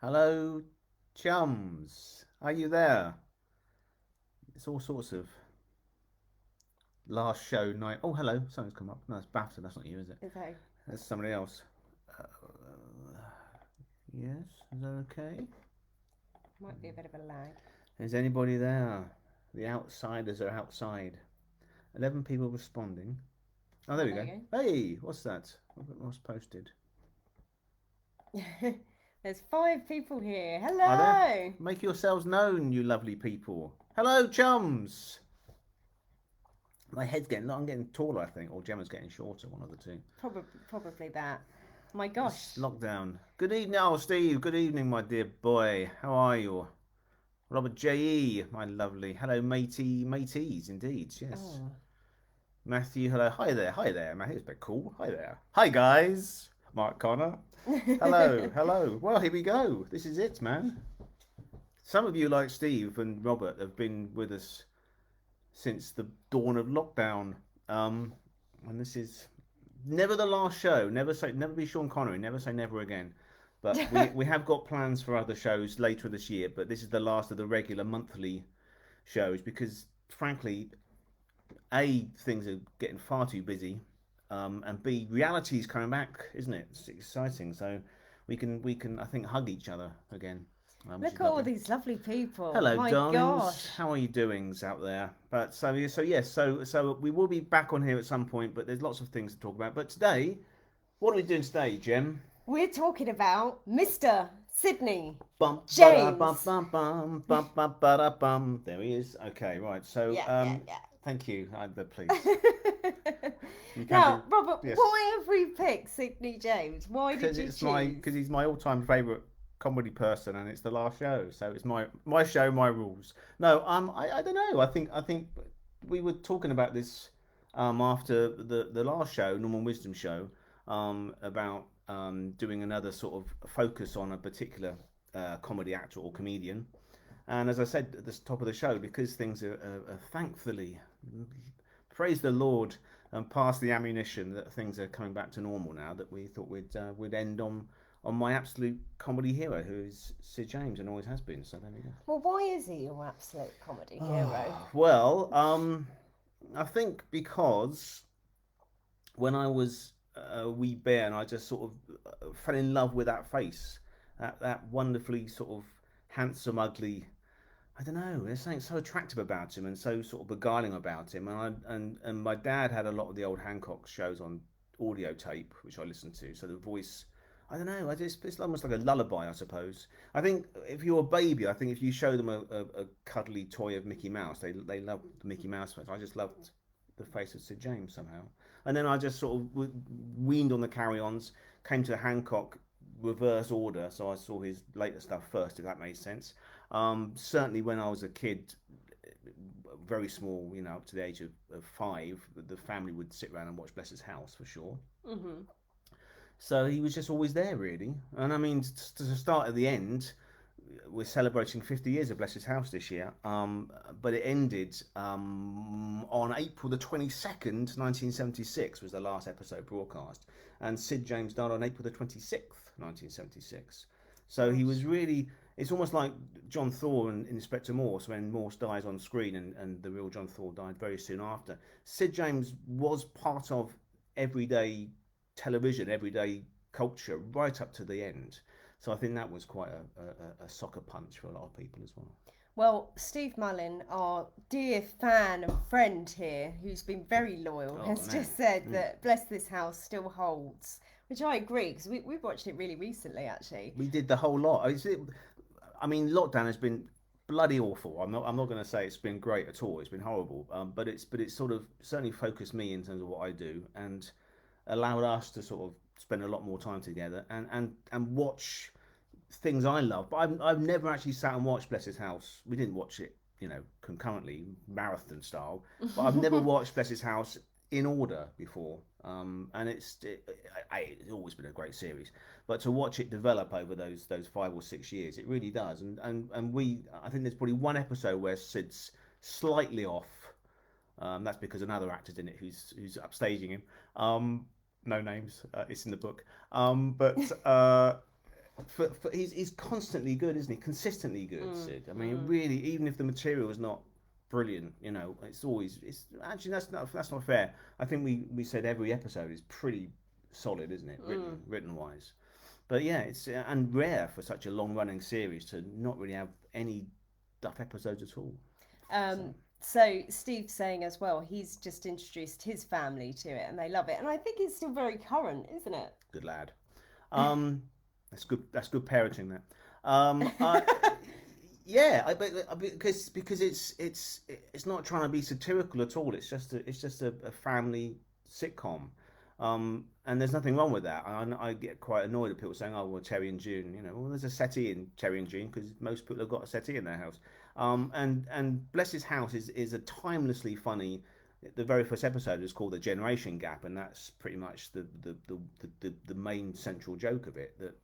Hello, chums. Are you there? It's all sorts of last show night. Oh, hello. Something's come up. No, it's BAFTA. That's not you, is it? Okay. That's somebody else. Uh, yes. Is that okay? Might be a bit of a lag. Is anybody there? The outsiders are outside. 11 people responding. Oh, there Oh, we there go. you Hey, what's that? What's posted? go. There's 5 people here. Are there? Hello. Make yourselves known, you lovely people. Hello, chums. My head's getting. I'm getting taller, I think, or Gemma's getting shorter. One of the two. Probably that. My It's gosh. lockdown. Good evening, oh Steve. Good evening, my dear boy. How are you? Robert J.E., my lovely. Hello, mateys, indeed. Yes. Oh. Matthew, hello. Hi there. Hi there. Matthew, it's a bit cool. Hi there. Hi, guys. Mark Connor. Hello. Hello. Well, here we go. This is it, man. Some of you, like Steve and Robert, have been with us since the dawn of lockdown. Um, and this is never the last show. Never be Sean Connery. Never say never again. But we have got plans for other shows later this year. But this is the last of the regular monthly shows because, frankly, a things are getting far too busy, and b reality is coming back, isn't it? It's exciting. So we can I think hug each other again, which Look is at all lovely. these lovely people. Hello, My darlings. gosh. How are you doings out there? But so yes, so we will be back on here at some point. But there's lots of things to talk about. But today, what are we doing today, Jem? We're talking about Mr. Sydney Bum ba da bum James. bum bum bum bum ba da bum. There he is. Okay, right. So Yeah, yeah, thank you. Please, yeah. you can Now, do. Robert, Yes, why have we picked Sydney James? Why did because you it's my choose? because he's my all-time favorite comedy person, and it's the last show. So it's my show, my rules. No, I don't know. I think we were talking about this after the last show, Normal Wisdom show, about doing another sort of focus on a particular comedy actor or comedian. And as I said at the top of the show, because things are thankfully, praise the Lord, past the ammunition, that things are coming back to normal now, that we thought we'd end on my absolute comedy hero, who is Sid James and always has been. So there we go. Well, why is he your absolute comedy hero? Well, I think because when I was a wee bear, and I just sort of fell in love with that face, that wonderfully sort of handsome, ugly. I don't know. There's something so attractive about him and so sort of beguiling about him. And my dad had a lot of the old Hancock shows on audio tape, which I listened to. So the voice, I don't know. It's almost like a lullaby, I suppose. I think if you're a baby, I think if you show them a cuddly toy of Mickey Mouse, they love the Mickey Mouse face. I just loved the face of Sid James somehow. And then I just sort of weaned on the carry-ons, came to Hancock reverse order, so I saw his later stuff first, if that made sense. Certainly, when I was a kid, very small, up to the age of 5, the family would sit around and watch Bless His House for sure. Hmm. So he was just always there, really. And I mean, to start at the end, we're celebrating 50 years of Bless His House this year, but it ended on April the 22nd, 1976, was the last episode broadcast. And Sid James died on April the 26th, 1976. So he was Gosh. really, it's almost like John Thor and Inspector Morse, when Morse dies on screen and the real John Thor died very soon after. Sid James was part of everyday television, everyday culture, right up to the end. So I think that was quite a soccer punch for a lot of people as well. Well, Steve Mullin, our dear fan and friend here, who's been very loyal, Oh has man, just said mm. that Bless This House still holds, which I agree because we watched it really recently actually. We did the whole lot. I mean, lockdown has been bloody awful. I'm not going to say it's been great at all. It's been horrible. But it's sort of certainly focused me in terms of what I do and allowed us to sort of spend a lot more time together and watch things I love. But I've never actually sat and watched Bless His House. We didn't watch it, concurrently, marathon style. But I've never watched Bless His House in order before. And it's always been a great series. But to watch it develop over those 5 or 6 years, it really does. And I think there's probably one episode where Sid's slightly off. That's because another actor's in it who's upstaging him. No names. It's in the book. But he's constantly good, isn't he? Consistently good, Mm, Sid. I mean, mm. really, even if the material is not brilliant, it's actually that's not fair. I think we said every episode is pretty solid, isn't it? Mm. Written wise. But yeah, it's and rare for such a long running series to not really have any duff episodes at all. So So Steve's saying as well, he's just introduced his family to it and they love it. And I think it's still very current, isn't it? good lad. Um, that's good. That's good parenting. That. Um, I, yeah, because it's not trying to be satirical at all. It's just a family sitcom. And there's nothing wrong with that. I get quite annoyed at people saying, "Oh, well, Terry and June." Well, there's a settee in Terry and June because most people have got a settee in their house. And Bless His House is a timelessly funny. The very first episode is called the generation gap, and that's pretty much the main central joke of it. That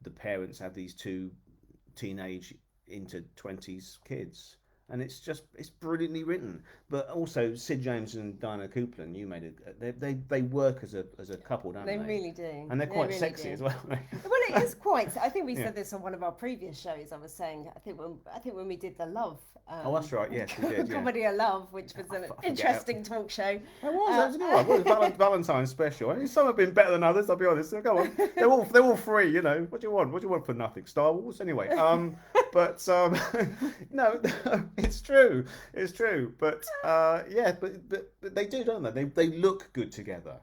the parents have these two teenage into 20s kids, and it's brilliantly written. But also Sid James and Diana Coupland, you made it. They work as a couple, don't They they? really do. And they're They quite really sexy do. as well. Well, it is quite. I think we Yeah. said this on one of our previous shows. I was saying, I think when we did the love Oh, that's right. Yes, we did. Yeah. comedy of love, which was an I forget. interesting talk show. That was a good one. Well, it was Valentine's special. I mean, some have been better than others. I'll be honest. So go on. They're all free. What do you want? What do you want for nothing? Star Wars, anyway. But no, it's true. It's true. But yeah, but they do, don't they? They look good together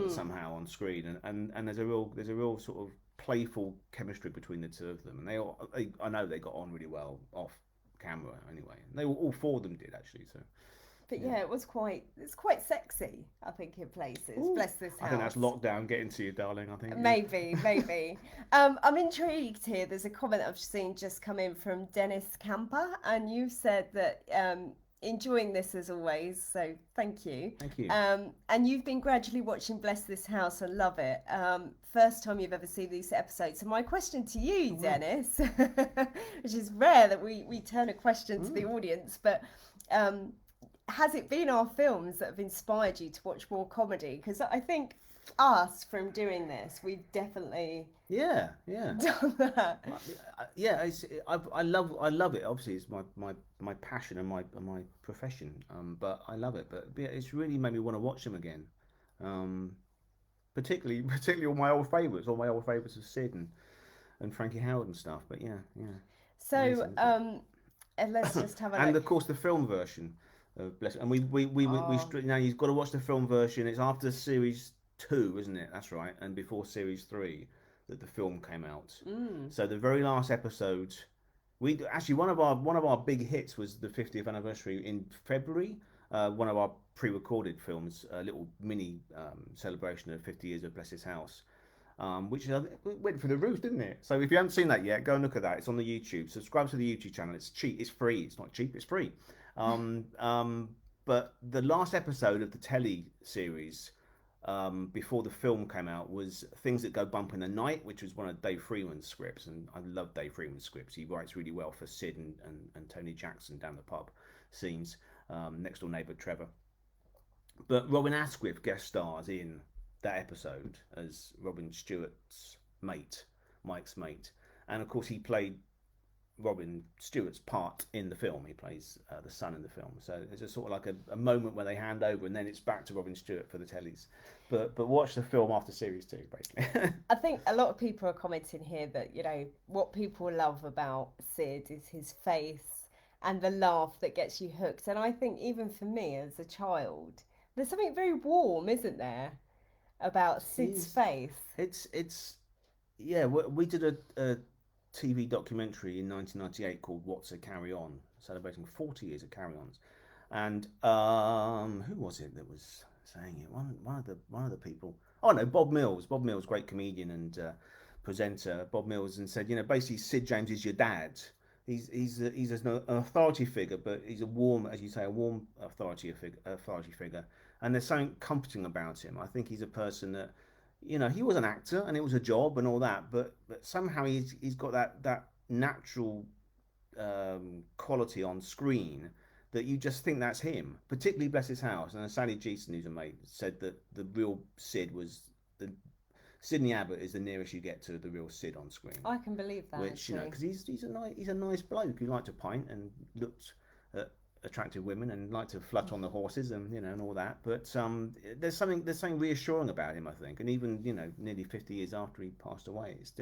somehow on screen, and there's a real sort of playful chemistry between the two of them, and I know they got on really well off camera anyway. They all four of them did actually. So But yeah. yeah, it's quite sexy, I think, in places. Ooh, Bless this I think that's house. lockdown getting to you, darling. I think. Yeah. Maybe. I'm intrigued here. There's a comment I've seen just come in from Dennis Camper, and you said that enjoying this as always. So thank you. Thank you. And you've been gradually watching Bless This House and love it. First time you've ever seen these episodes. So my question to you, Dennis, which is rare that we turn a question to the audience, but has it been our films that have inspired you to watch more comedy? Because I think us from doing this, we've definitely Yeah. done that. Yeah, I love it. Obviously, it's my passion and my profession. But I love it. But yeah, it's really made me want to watch them again. Um, particularly all my old favourites of Sid and Frankie Howard and stuff. But yeah, So amazing, isn't and let's just have a and look. of course the film version of Bless. And Oh, now you've got to watch the film version. It's after series two, isn't it? That's right, and before series three that the film came out. So the very last episode, we actually one of our big hits was the 50th anniversary in February. One of our pre-recorded films, a little mini celebration of 50 years of Bless His House, which went for the roof, didn't it? So if you haven't seen that yet, go and look at that. It's on the YouTube. Subscribe to the YouTube channel. It's cheap. It's free. It's not cheap. It's free. Um, um, but the last episode of the telly series before the film came out was Things That Go Bump in the Night, which was one of Dave Freeman's scripts, and I love Dave Freeman's scripts. He writes really well for Sid and Tony Jackson down the pub scenes, next door neighbour Trevor. But Robin Asquith guest stars in that episode as Robin Stewart's mate, Mike's mate, and of course he played Robin Stewart's part in the film. He plays the son in the film. So it's a sort of like a moment where they hand over, and then it's back to Robin Stewart for the tellies. But watch the film after series two, basically. I think a lot of people are commenting here that, what people love about Sid is his face and the laugh that gets you hooked. And I think even for me as a child, there's something very warm, isn't there, about Sid's Is face? it's yeah. We did a TV documentary in 1998 called "What's a Carry On," celebrating 40 years of Carry Ons, and who was it that was saying it? One of the people. Oh no, Bob Mills. Bob Mills, great comedian and presenter. Bob Mills, and said, basically Sid James is your dad. He's an authority figure, but he's a warm, as you say, a warm authority figure, and there's something comforting about him. I think he's a person that, he was an actor and it was a job and all that, but somehow he's got that natural quality on screen that you just think that's him. Particularly Bless His House, and Sally Geeson, who's a mate, said that the real Sid was the Sidney Abbott is the nearest you get to the real Sid on screen. I can believe that. Which actually. because he's a nice bloke who liked to pint and looked at attractive women and liked to flut on the horses and and all that. But there's something reassuring about him, I think. And even nearly 50 years after he passed away, it's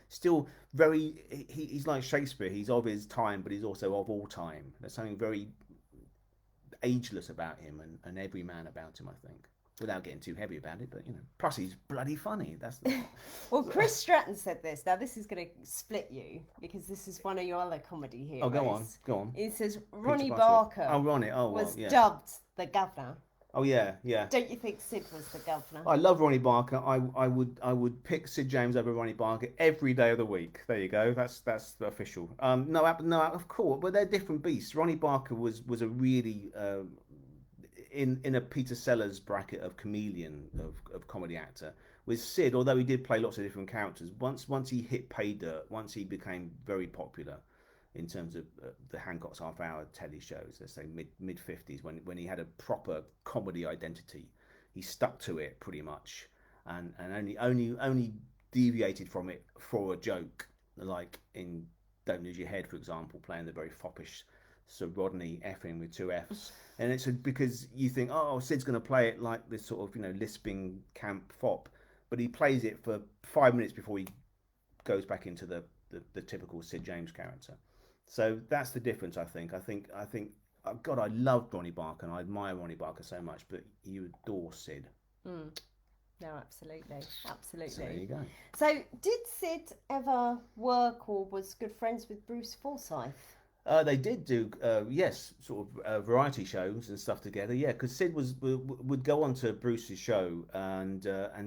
still very. He's like Shakespeare. He's of his time, but he's also of all time. There's something very ageless about him and every man about him, I think. Without getting too heavy about it, but plus he's bloody funny. That's the Well, Chris Stratton said this. Now this is going to split you because this is one of your other comedy heroes. Oh, go on. It says Ronnie Barker. Oh, Ronnie. Oh, well, was yeah. dubbed the governor. Oh, yeah. Don't you think Sid was the governor? I love Ronnie Barker. I would pick Sid James over Ronnie Barker every day of the week. There you go. That's the official. No, of course, but they're different beasts. Ronnie Barker was a really in a Peter Sellers bracket of chameleon of comedy actor. With Sid, although he did play lots of different characters, once he hit pay dirt, once he became very popular in terms of the Hancock's half hour telly shows, let's say mid 50s, when he had a proper comedy identity, he stuck to it pretty much, and only deviated from it for a joke, like in Don't Lose Your Head, for example, playing the very foppish Sir Rodney effing with two F's, and it's because you think, oh, Sid's going to play it like this sort of lisping camp fop, but he plays it for 5 minutes before he goes back into the typical Sid James character. So that's the difference, I think. God, I loved Ronnie Barker and I admire Ronnie Barker so much, but you adore Sid. No, absolutely. So there you go. So did Sid ever work or was good friends with Bruce Forsyth? They did do, yes, sort of variety shows and stuff together. Yeah, because Sid would go on to Bruce's show and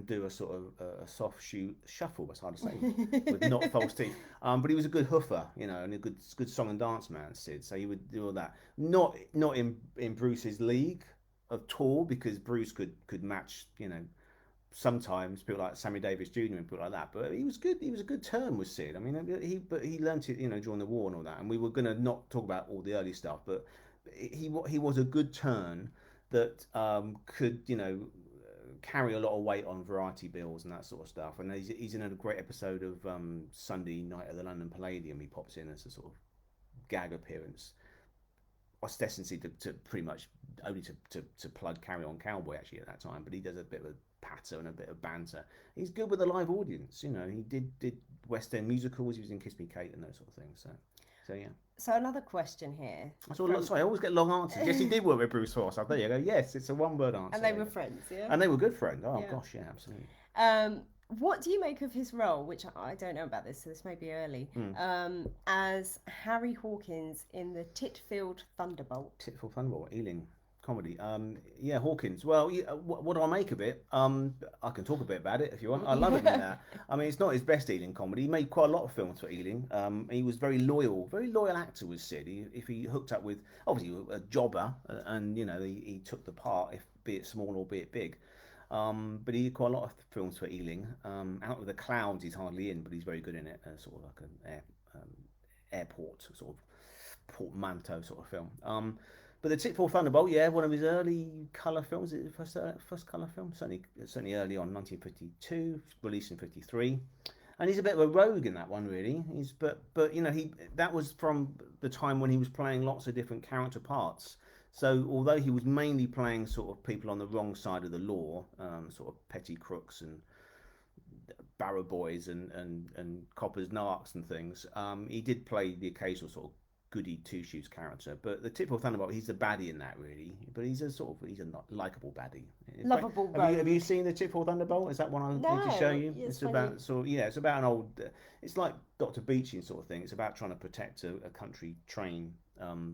do a sort of a soft shoe shuffle. That's hard to say with not false teeth. But he was a good hoofer, and a good song and dance man, Sid. So he would do all that. Not in Bruce's league at all, because Bruce could match, sometimes people like Sammy Davis Jr. and people like that, but he was good. He was a good turn with Sid. I mean, he learnt it, during the war and all that. And we were going to not talk about all the early stuff, but he was a good turn that could, carry a lot of weight on variety bills and that sort of stuff. And he's in a great episode of Sunday Night at the London Palladium. He pops in as a sort of gag appearance, ostensibly to pretty much only to plug Carry On Cowboy actually at that time, but he does a bit of a patter and a bit of banter. He's good with a live audience, he did West End musicals, he was in Kiss Me Kate and those sort of things, so yeah. So another question here. Sorry, I always get long answers. Yes, he did work with Bruce Forsyth. There you go. Yes, it's a one-word answer. And they were friends, yeah? And they were good friends. Oh, yeah. Gosh, yeah, absolutely. What do you make of his role, which I don't know about this, so this may be early, as Harry Hawkins in the Titfield Thunderbolt? Titfield Thunderbolt, Ealing comedy. Yeah, Hawkins. Well, what do I make of it? I can talk a bit about it if you want. I love it in that. I mean, it's not his best Ealing comedy. He made quite a lot of films for Ealing. He was very loyal actor was Sid. If he hooked up with, obviously, a jobber, and he took the part, be it small or be it big. But he did quite a lot of films for Ealing. Out of the Clouds, he's hardly in, but he's very good in it. Sort of like an airport sort of portmanteau sort of film. But the Titfield Thunderbolt, yeah, one of his early colour films. Is it the first colour film? Certainly early on, 1952, released in 53. And he's a bit of a rogue in that one, really. But that was from the time when he was playing lots of different character parts. So although he was mainly playing sort of people on the wrong side of the law, sort of petty crooks and barrow boys and coppers, narcs and things, he did play the occasional sort of goody two-shoes character. But the Titfield Thunderbolt, he's the baddie in that, really. But he's a not likable baddie. Lovable. Have you seen the Titfield Thunderbolt? Is that one I need to show you? It's about it's about an old. It's like Dr. Beeching sort of thing. It's about trying to protect a country train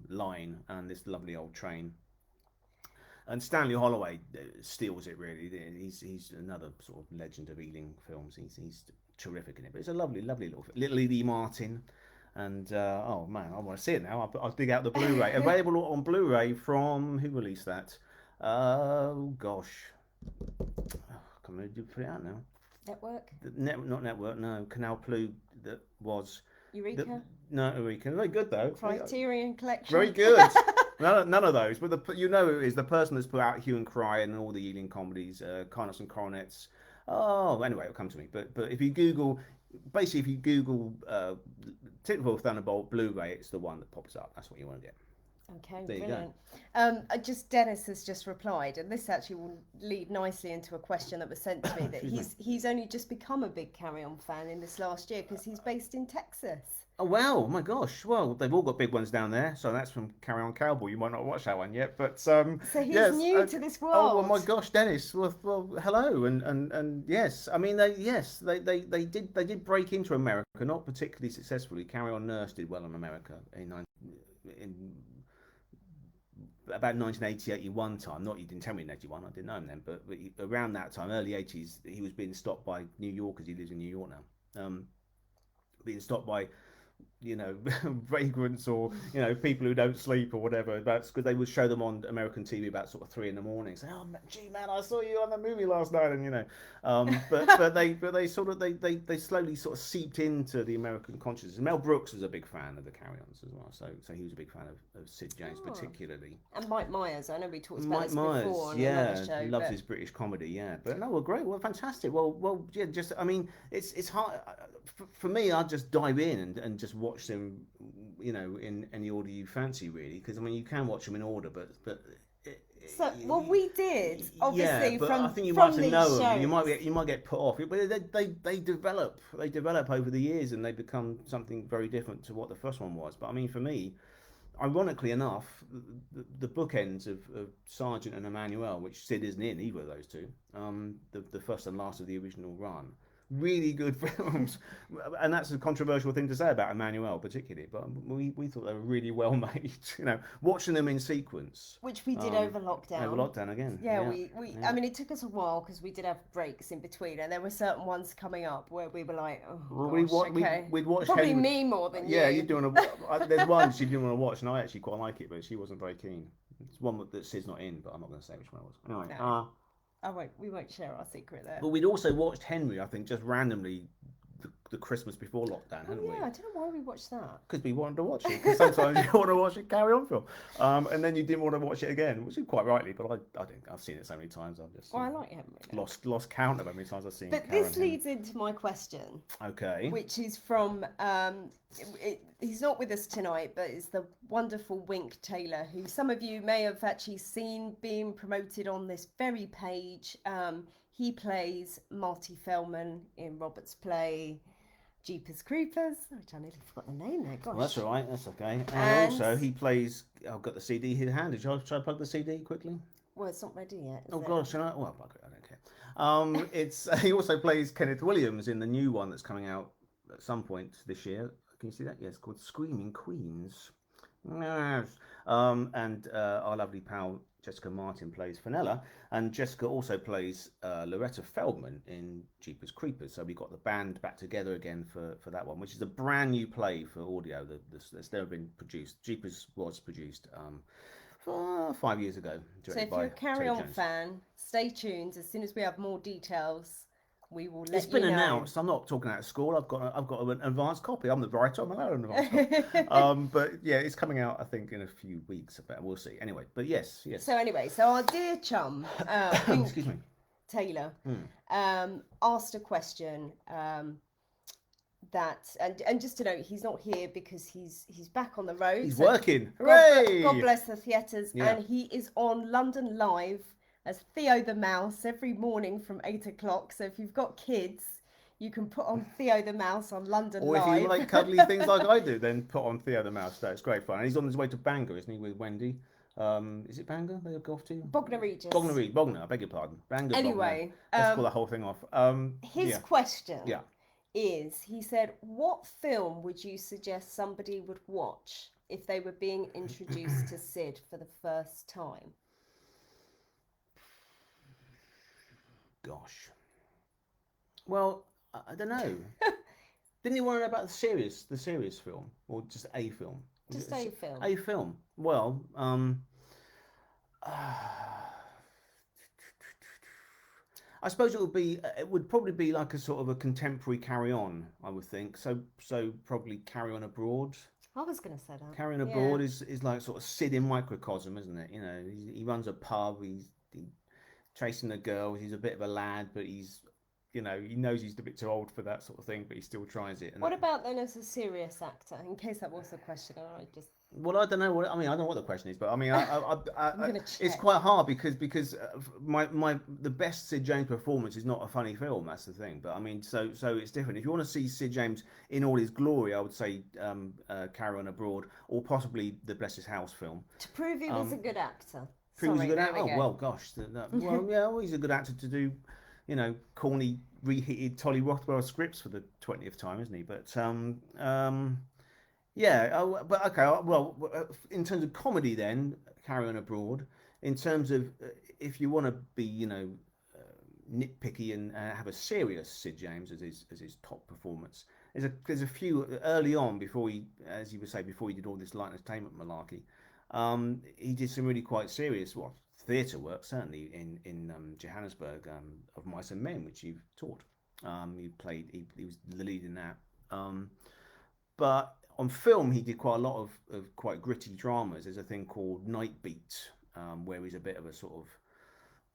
line and this lovely old train. And Stanley Holloway steals it, really. He's another sort of legend of Ealing films. He's terrific in it. But it's a lovely little Edie Martin. And oh man, I want to see it now. I'll dig out the Blu-ray. Available on Blu-ray from who released that? Oh gosh, can we put it out now? Network? Not Network. No, Canal Plus. That was Eureka. No, Eureka. Very good though. Criterion Collection. Very good. None of those. But who is the person that's put out Hue and Cry and all the Ealing comedies, Carnuts and Coronets. Oh, anyway, it'll come to me. But if you Google, basically, if you Google typical Thunderbolt Blu-ray, it's the one that pops up. That's what you want to get. Okay, There you go. brilliant. Just Dennis has just replied, and this actually will lead nicely into a question that was sent to me. That Excuse me. he's only just become a big Carry On fan in this last year because he's based in Texas. Oh wow, my gosh. Well, they've all got big ones down there. So that's from Carry On Cowboy. You might not watch that one yet, but So he's yes. new to this Oh well, world. my gosh, Dennis. Well, hello, and yes. I mean, they did break into America, not particularly successfully. Carry On Nurse did well in America in about 1980, 81 time. Not, you didn't tell me in 81, I didn't know him then, but around that time, early 80s, he was being stopped by New Yorkers. He lives in New York now. Being stopped by vagrants or people who don't sleep or whatever. That's because they would show them on American TV about sort of 3 in the morning. Say, oh gee man, I saw you on the movie last night, and but they sort of they slowly sort of seeped into the American consciousness. Mel Brooks was a big fan of the Carry-Ons as well, so he was a big fan of Sid James particularly. And Mike Myers, I know we talked about Mike this Myers, before on yeah, another show. loves his British comedy, yeah. But no, well, great, well, fantastic. Well, yeah. Just, I mean, it's hard for me. I just dive in and just watch them, in any order you fancy, really. Because I mean, you can watch them in order, but So, well, we did obviously yeah, but from I think you from might have these to know shows. them. You might get put off. But they develop over the years, and they become something very different to what the first one was. But I mean, for me, ironically enough, the bookends of Sergeant and Emmanuel, which Sid isn't in either of those two, the first and last of the original run, really good films, and that's a controversial thing to say about Emmanuel particularly, but we thought they were really well made. Watching them in sequence, Which we did over lockdown. Over lockdown again. Yeah, yeah. I mean, it took us a while because we did have breaks in between, and there were certain ones coming up where we were like, oh gosh, okay. We'd watch Probably Henry. me more than Yeah, you. you're doing there's one she didn't want to watch, and I actually quite like it, but she wasn't very keen. It's one that Sid's not in, but I'm not going to say which one it was. Anyway, No. We won't share our secret there. but we'd also watched Henry, I think, just randomly the Christmas before lockdown, hadn't we? I don't know why we watched that. Because we wanted to watch it. Because sometimes you want to watch a Carry On film, and then you didn't want to watch it again, which is quite rightly. But I think I've seen it so many times. I've just I like Henry. lost count of how many times I've seen. But Karen this leads into my question. Okay. Which is from he's not with us tonight, but it's the wonderful Wink Taylor, who some of you may have actually seen being promoted on this very page. He plays Marty Feldman in Robert's play Jeepers Creepers, which I nearly forgot the name there. Gosh. Well, that's all right. That's okay. And also, he plays. I've got the CD here in hand. Should I plug the CD quickly? Well, it's not ready yet. Oh gosh, well, I don't care. It's he also plays Kenneth Williams in the new one that's coming out at some point this year. Can you see that? Yes, it's called Screaming Queens. And our lovely pal Jessica Martin plays Fenella, and Jessica also plays Loretta Feldman in Jeepers Creepers. So we got the band back together again for that one, which is a brand new play for audio that's never been produced. Jeepers was produced 5 years ago. So if you're a Carry On fan, stay tuned. As soon as we have more details, we will let you know. It's been announced. I'm not talking out of school. I've got an advanced copy. I'm the writer. I'm allowed an advanced copy. But yeah, it's coming out, I think, in a few weeks. But we'll see. Anyway, but yes. So anyway, our dear chum, excuse me, Taylor, asked a question. That and just to note, he's not here because he's back on the road. He's working. Hooray! God bless the theatres, and he is on London Live as Theo the Mouse every morning from 8 o'clock. So if you've got kids, you can put on Theo the Mouse on London Live. Or if you like cuddly things like I do, then put on Theo the Mouse. That's great fun. And he's on his way to Bangor, isn't he, with Wendy? Is it Bangor they go off to? Bognor Regis. Bognor, I beg your pardon. Bangor. Anyway, let's call the whole thing off. His question is, he said, what film would you suggest somebody would watch if they were being introduced to Sid for the first time? Gosh. Well, I don't know. Didn't you want to know about the series film, or just a film? Just a film. A film. Well, I suppose it would probably be like a sort of a contemporary Carry On, I would think. So probably Carry On Abroad. I was going to say that. Carry On Abroad is like sort of Sid in microcosm, isn't it? He runs a pub. He's chasing a girl. He's a bit of a lad, but he's you know, he knows he's a bit too old for that sort of thing, but he still tries it. And What about then as a serious actor? In case that was the question, I just. well, I don't know what I mean. I don't know what the question is, but I mean, I'm gonna it's check. quite hard because my the best Sid James performance is not a funny film. That's the thing. But I mean, so it's different. If you want to see Sid James in all his glory, I would say Carry On Abroad or possibly the Bless His House film. To prove he was a good actor. Prove he's a Sorry, good there actor. we Oh go. well, gosh, well yeah, well, he's a good actor to do, you know, corny reheated Tolly Rothwell scripts for the 20th time, isn't he? But yeah, but okay. Well, in terms of comedy, then Carry On Abroad. In terms of if you want to be, you know, nitpicky and have a serious Sid James as his top performance, there's a few early on before he, as you would say, before he did all this light entertainment malarkey. He did some really quite serious, well, theatre work certainly in Johannesburg, of Mice and Men, which you've taught. He was the lead in that. But on film, he did quite a lot of quite gritty dramas. There's a thing called Nightbeat, where he's a bit of a sort of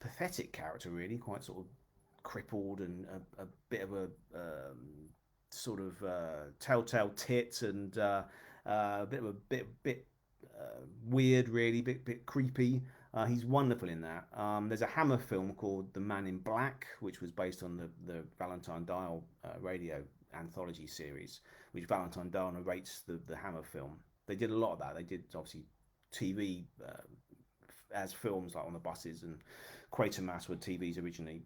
pathetic character, really, quite sort of crippled and a bit of a sort of telltale tit and a bit of a bit weird, really, bit creepy. He's wonderful in that. There's a Hammer film called The Man in Black, which was based on the Valentine Dial radio anthology series, which Valentine Dial narrates the Hammer film. They did a lot of that. They did obviously TV as films like on the buses, and Quatermass were TVs originally.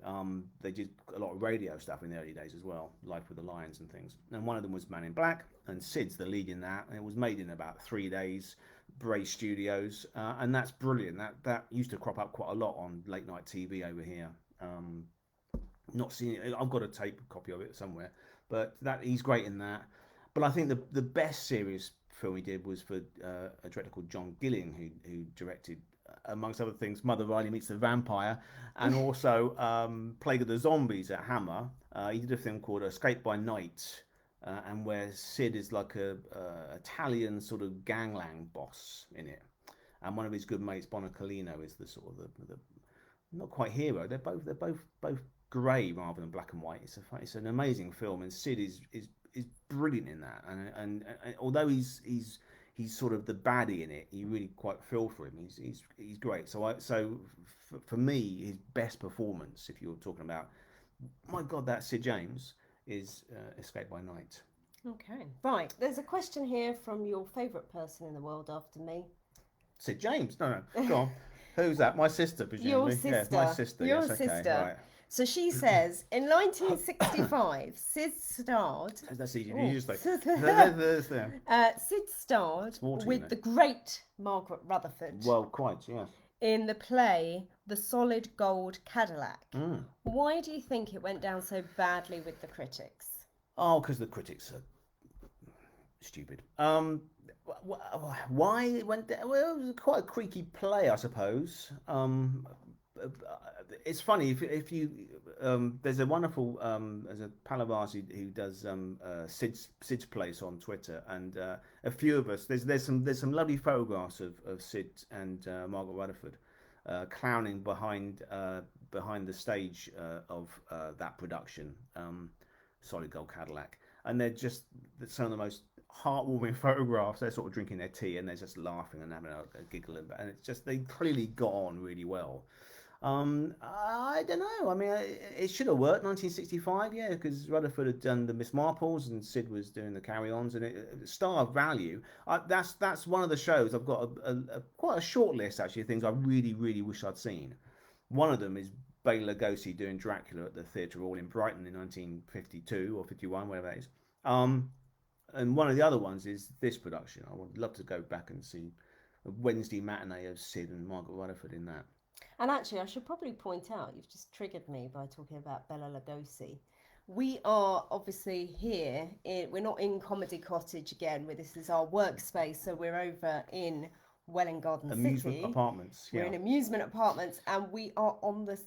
They did a lot of radio stuff in the early days as well, Life with the Lions and things. And one of them was Man in Black, and Sid's the lead in that. And it was made in about 3 days, Bray Studios, and that's brilliant. That used to crop up quite a lot on late night TV over here. Not seen it. I've got a tape copy of it somewhere, but that he's great in that. But I think the best serious film he did was for a director called John Gilling, who directed, amongst other things, Mother Riley Meets the Vampire, and also Plague of the Zombies at Hammer. He did a film called Escape by Night, and where Sid is like a Italian sort of gangland boss in it, and one of his good mates, Bonacolino, is the sort of the not quite hero. They're both grey rather than black and white. It's an amazing film, and Sid is brilliant in that. And although he's sort of the baddie in it, you really quite feel for him. He's great. So for me, his best performance, if you're talking about, my God, that Sid James is Escape by Night. Okay, right. There's a question here from your favourite person in the world after me. Sid James? No, go on. Who's that? My sister, presumably. Your sister. Yes, my sister. Your yes, okay, sister. right. So she says, in 1965, Sid starred. That's easy. Oh. You just like Sid starred with the great Margaret Rutherford. Well, quite, yes. In the play The Solid Gold Cadillac. Mm. Why do you think it went down so badly with the critics? Oh, because the critics are stupid. Why it went down? Well, it was quite a creaky play, I suppose. It's funny if you there's a wonderful there's a Palavasi who does Sid's Place on Twitter, and a few of us there's some lovely photographs of Sid and Margaret Rutherford clowning behind the stage of that production, Solid Gold Cadillac, and they're just some of the most heartwarming photographs. They're sort of drinking their tea and they're just laughing and having a giggle, and it's just they clearly got on really well. I don't know. I mean, it should have worked. 1965, yeah, because Rutherford had done the Miss Marples and Sid was doing the Carry-Ons, and Star of Value. That's one of the shows I've got quite a short list actually of things I really wish I'd seen. One of them is Bela Lugosi doing Dracula at the Theatre Royal in Brighton in 1952 or 51, whatever that is. And one of the other ones is this production. I would love to go back and see a Wednesday matinee of Sid and Margaret Rutherford in that. And actually, I should probably point out, you've just triggered me by talking about Bela Lugosi. We are obviously here, we're not in Comedy Cottage again, where this is our workspace, so we're over in Welwyn Garden Amusement City. apartments, yeah. We're in amusement apartments, and we are on the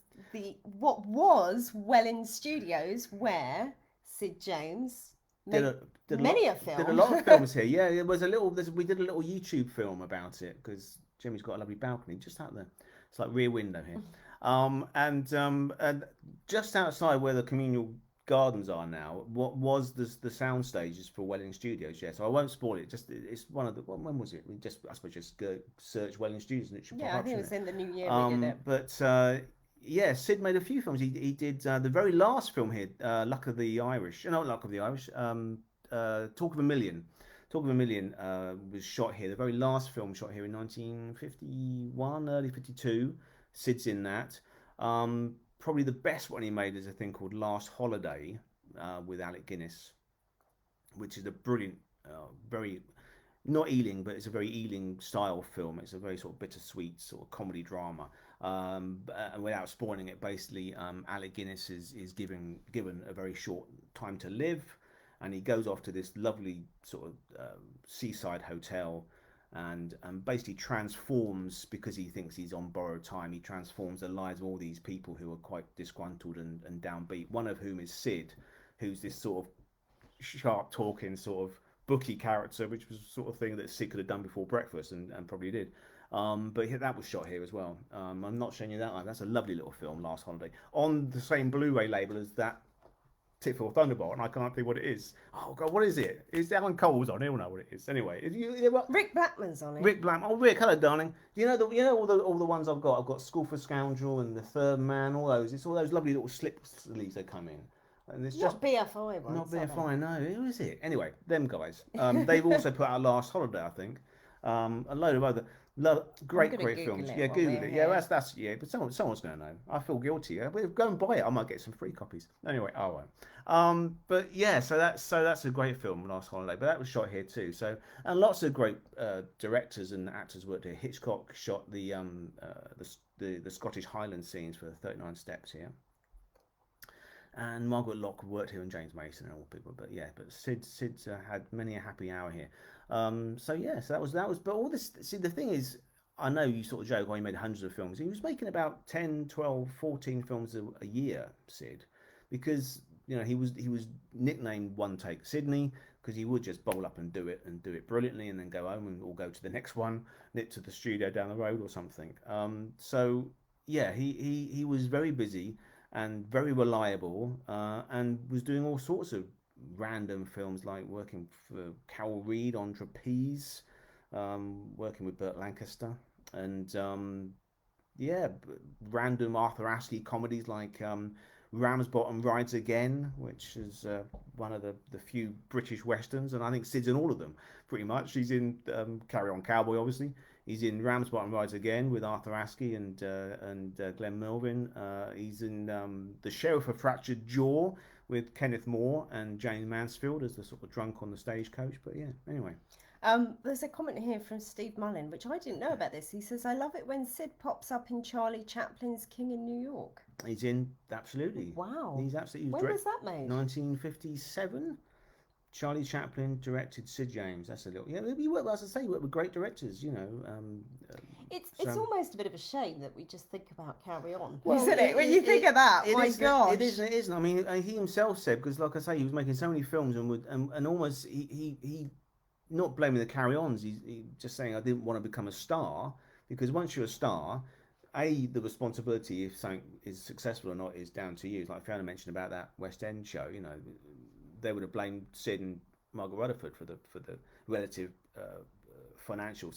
what was Welwyn Studios, where Sid James made many a film. Did a lot of films here. Yeah, it was we did a little YouTube film about it, because Jimmy's got a lovely balcony just out there. It's like Rear Window here. And just outside where the communal gardens are now, what was the sound stages for Welling Studios? Yeah, so I won't spoil it. Just it's one of the when was it? We just I suppose just go search Welling Studios and it should pop Yeah, I up, think it shouldn't was it? in the new year we did it. But yeah, Sid made a few films. He did the very last film here, Luck of the Irish. Not Luck of the Irish. Talk of a Million. Talk of a Million was shot here. The very last film shot here in 1951, early 52. Sid's in that. Probably the best one he made is a thing called Last Holiday with Alec Guinness, which is a brilliant, very not Ealing, but it's a very Ealing style film. It's a very sort of bittersweet sort of comedy drama. And without spoiling it, basically, Alec Guinness is given a very short time to live, and he goes off to this lovely sort of seaside hotel, and basically transforms because he thinks he's on borrowed time. He transforms the lives of all these people who are quite disgruntled and downbeat. One of whom is Sid, who's this sort of sharp talking sort of bookie character, which was the sort of thing that Sid could have done before breakfast and probably did. But that was shot here as well. I'm not showing you that one. That's a lovely little film, Last Holiday, on the same Blu-ray label as that Titful Thunderbolt, and I can't think what it is. Oh God, what is it? Is Alan Cole's on? I don't know what it is. Anyway, Rick Blackman's on it. Rick Blackman. Oh, Rick, hello, darling. You know all the ones I've got. I've got School for Scoundrel and The Third Man. All those. It's all those lovely little slip sleeves that come in. And it's just Not BFI ones. not BFI, no. Who is it? Anyway, them guys. They've also put out Last Holiday, I think. A load of other great films. Yeah, Google it. Yeah, that's yeah. But someone's going to know. I feel guilty. Yeah? Go and buy it. I might get some free copies. Anyway, I won't. But yeah, so that's a great film, Last Holiday. But that was shot here too. So and lots of great directors and actors worked here. Hitchcock shot the Scottish Highland scenes for the 39 Steps here. And Margaret Lock worked here, and James Mason and all people. But yeah, but Sid had many a happy hour here. So yeah, so that was. But all this, see, the thing is, I know you sort of joke, oh, he made hundreds of films. He was making about 10, 12, 14 films a year, Sid, because he was nicknamed One Take Sydney because he would just bowl up and do it brilliantly, and then go home and or go to the next one, nip to the studio down the road or something. So yeah, he was very busy and very reliable, and was doing all sorts of random films, like working for Carol Reed on Trapeze, working with Burt Lancaster, and yeah, random Arthur Astley comedies like Ramsbottom Rides Again, which is one of the few British westerns, and I think Sid's in all of them pretty much. He's in Carry On Cowboy, obviously. He's in Ramsbottom Rides Again with Arthur Astley and Glenn Melvin. He's in The Sheriff of Fractured Jaw with Kenneth Moore and Jane Mansfield as the sort of drunk on the stagecoach. But yeah, anyway. There's a comment here from Steve Mullin, which I didn't know about this. He says, I love it when Sid pops up in Charlie Chaplin's King in New York. He's in, absolutely. Wow. He's absolutely. When was that made? 1957. Charlie Chaplin directed Sid James. That's a little, yeah. We work, as I say, we work with great directors. It's almost a bit of a shame that we just think about Carry On, well, isn't it? When you think of that, my God, it isn't. It isn't. I mean, he himself said, because like I say, he was making so many films and almost he not blaming the Carry Ons. He just saying I didn't want to become a star, because once you're a star, the responsibility if something is successful or not is down to you. It's like Fiona mentioned about that West End show. They would have blamed Sid and Margaret Rutherford for the relative financial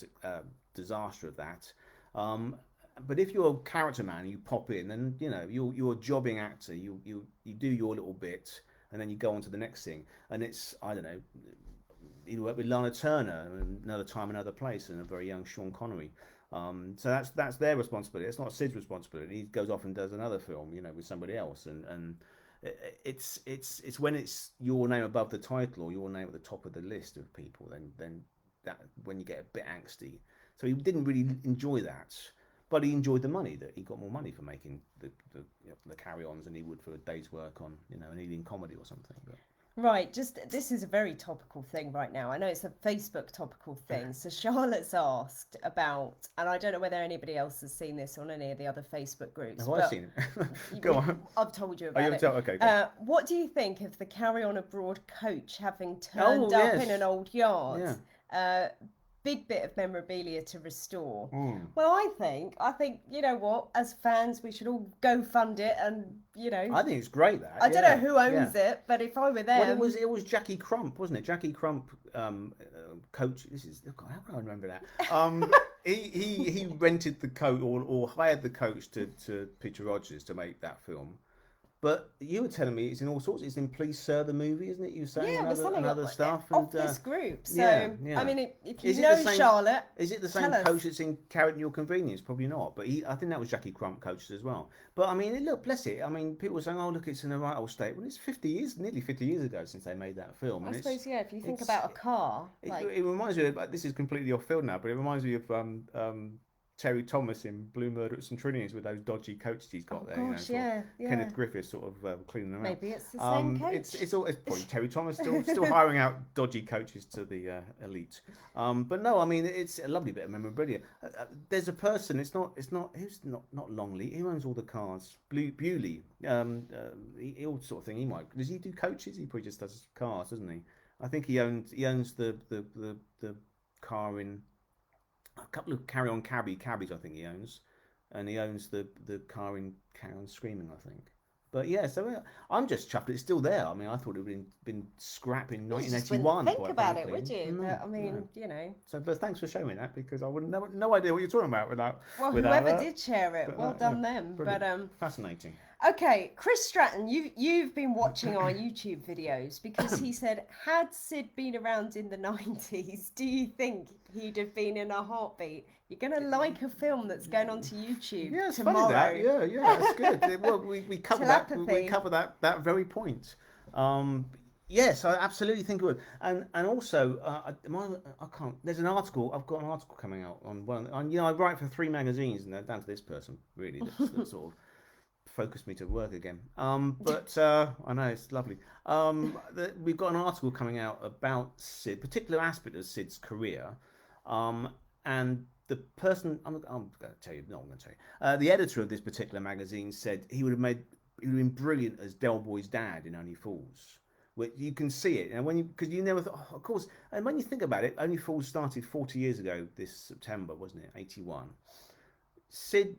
disaster of that. But if you're a character man, you pop in, and you're a jobbing actor. You do your little bit, and then you go on to the next thing. And it's, I don't know, you work with Lana Turner, Another Time, Another Place, and a very young Sean Connery. So that's their responsibility. It's not Sid's responsibility. He goes off and does another film, with somebody else, and it's when it's your name above the title or your name at the top of the list of people, then that when you get a bit angsty. So he didn't really enjoy that, but he enjoyed the money. That he got more money for making the carry-ons than he would for a day's work on an evening comedy or something. But. Right, this is a very topical thing right now. I know it's a Facebook topical thing. So Charlotte's asked about, and I don't know whether anybody else has seen this on any of the other Facebook groups. Have I seen it? Go on. I've told you about it. Okay. What do you think of the Carry On Abroad coach having turned up in an old yard? Yeah. big bit of memorabilia to restore. Mm. Well, I think you know what? As fans, we should all go fund it, and I think it's great that, I don't know yeah, who yeah. owns it, but if I were Well, them, it was Jackie Crump, wasn't it? Jackie Crump, coach. This is God, how can I remember that? He rented the coach or hired the coach to Peter Rogers to make that film. But you were telling me it's in all sorts. It's in Please Sir the movie, isn't it? You were saying yeah, it was and something other stuff, of and this group. yeah, So, I yeah. mean, if you Is it the know same? Charlotte, Is it the same tell us. coach that's in Carrot Your Convenience? Probably not. But I think that was Jackie Crump coached as well. But I mean, look, bless it. I mean, people were saying, "Oh, look, it's in the right old state." Well, it's 50 years, nearly 50 years ago since they made that film, I and suppose, yeah, if you think it's about a car, like, it reminds me of, this is completely off field now, but it reminds me of Terry Thomas in Blue Murder at St Trinity's with those dodgy coaches he's got oh there, gosh, sort of yeah, yeah. Kenneth Griffith sort of cleaning them out. Maybe it's the same coach. It's probably Terry Thomas still hiring out dodgy coaches to the elite. But no, I mean it's a lovely bit of memorabilia. There's a person. It's not Longley. He owns all the cars. Bewley. All sort of thing. Does he do coaches? He probably just does cars, doesn't he? I think he owns the car in a couple of Carry On Cabbies. I think he owns, and he owns the car in Carry On Screaming. I think. But yeah, so I'm just chuffed it's still there. I mean, I thought it would have been scrap in You just wouldn't 1981. think Quite about it, frankly. would you? No, But I mean, no. you know. So, but thanks for showing me that because I wouldn't no idea what you're talking about Well, without whoever that. did share it, But well yeah, done them. brilliant, But fascinating. okay, Chris Stratton, you've been watching our YouTube videos because he said, had Sid been around in the 90s, do you think he'd have been in a heartbeat? You're gonna like a film that's going onto YouTube Yeah, it's funny that. tomorrow. Yeah, that's good. Well, we cover that. We Telepathy. cover that very point. Um, yes, I absolutely think it would. And also, I can't. There's an article. I've got an article coming out on one. I write for 3 magazines, and they're down to this person really. That sort of focused me to work again. But I know it's lovely. We've got an article coming out about Sid, particular aspect of Sid's career, and the person I'm going to tell you. No, I'm going to tell you. The editor of this particular magazine said he would have been brilliant as Del Boy's dad in Only Fools. Which you can see it, and because you never thought, oh, of course, and when you think about it, Only Fools started 40 years ago this September, wasn't it? 81. Sid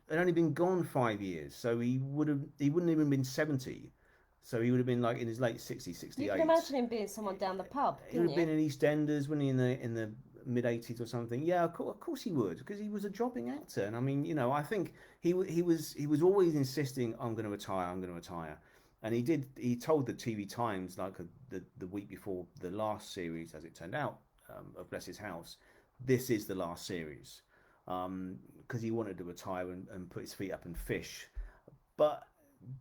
had only been gone 5 years, so he wouldn't even been 70. So he would have been like in his late 60s, You 68. can imagine him being someone down the pub, He would couldn't have been you? in EastEnders when he in the mid 80s or something. Yeah, of course he would, because he was a jobbing actor. And I mean, I think he was always insisting, I'm going to retire, I'm going to retire. And he told the TV Times like the week before the last series, as it turned out, of Bless His House, this is the last series, because he wanted to retire and put his feet up and fish. But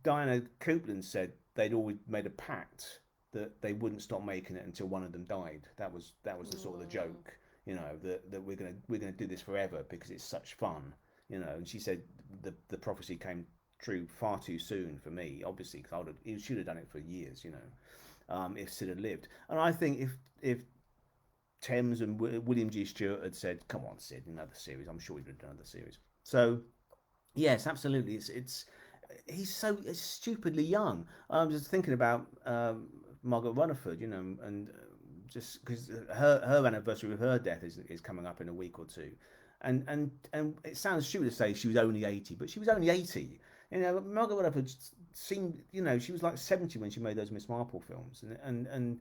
Diana Coupland said they'd always made a pact that they wouldn't stop making it until one of them died. That was the sort of the joke, that we're gonna do this forever because it's such fun, And she said the prophecy came true far too soon for me, obviously, because he should have done it for years, if Sid had lived. And I think if Thames and William G. Stewart had said, "Come on, Sid, another series," I'm sure he'd have done another series. So yes, absolutely. It's he's so stupidly young. I'm just thinking about Margaret Rutherford, and just because her anniversary of her death is coming up in a week or two, and it sounds stupid to say she was only 80, but she was only 80. Margaret Rutherford seemed, she was like 70 when she made those Miss Marple films, and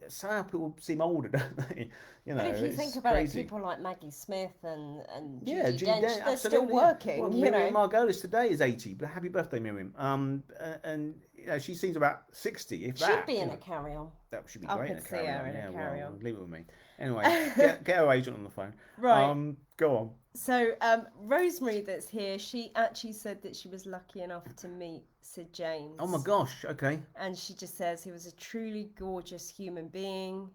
somehow people seem older, don't they? But if you It's think about it, crazy. people like Maggie Smith and Yeah, Judy Judy Dench, Dench, they're still absolutely. Yeah. Well, working. Miriam Margolyes today is 80, but happy birthday, Miriam. And she seems about 60, if She'd that. be in a carry-on. That should be I great in a could see her carry-on. in a Yeah, well, carry-on. leave it with me. Anyway, get her agent on the phone. Right. Go on. So, Rosemary that's here, she actually said that she was lucky enough to meet Sid James. Oh my gosh. Okay. And she just says he was a truly gorgeous human being,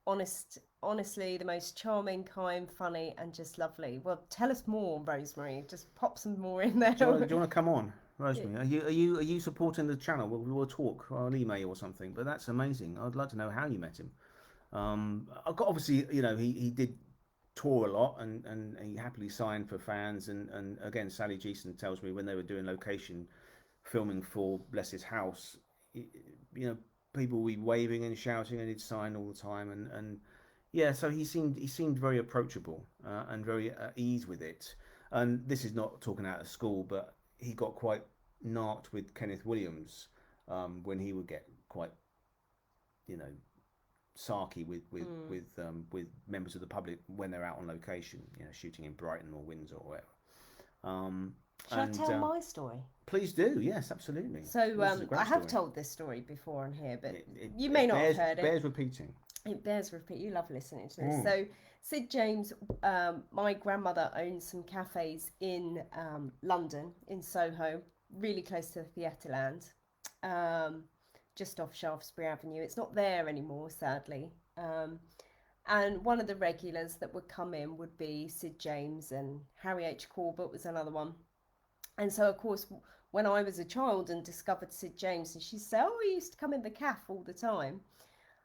honestly, the most charming, kind, funny, and just lovely. Well, tell us more, Rosemary. Just pop some more in there. Do you want to come on, Rosemary? Are you supporting the channel? We'll talk. I'll email you or something. But that's amazing. I'd like to know how you met him. I've got obviously, he did tour a lot and he happily signed for fans and again Sally Geeson tells me when they were doing location filming for Bless His House, people would be waving and shouting and he'd sign all the time and Yeah, so he seemed very approachable and very at ease with it. And this is not talking out of school, but he got quite narked with Kenneth Williams when he would get quite, you know, sarky Mm. with members of the public when they're out on location, shooting in Brighton or Windsor or whatever. Um, Shall I and tell my story? Please do, yes, absolutely. So This is a I great have story. told this story before on here, but It, you may it not have bears heard it. bears repeating. It bears repeat. You love listening to this. Mm. So Sid James, my grandmother owns some cafes in London, in Soho, really close to the Theatreland, um, just off Shaftesbury Avenue. It's not there anymore, sadly. And one of the regulars that would come in would be Sid James, and Harry H. Corbett was another one. And so, of course, when I was a child and discovered Sid James, and she said, "Oh, he used to come in the cafe all the time."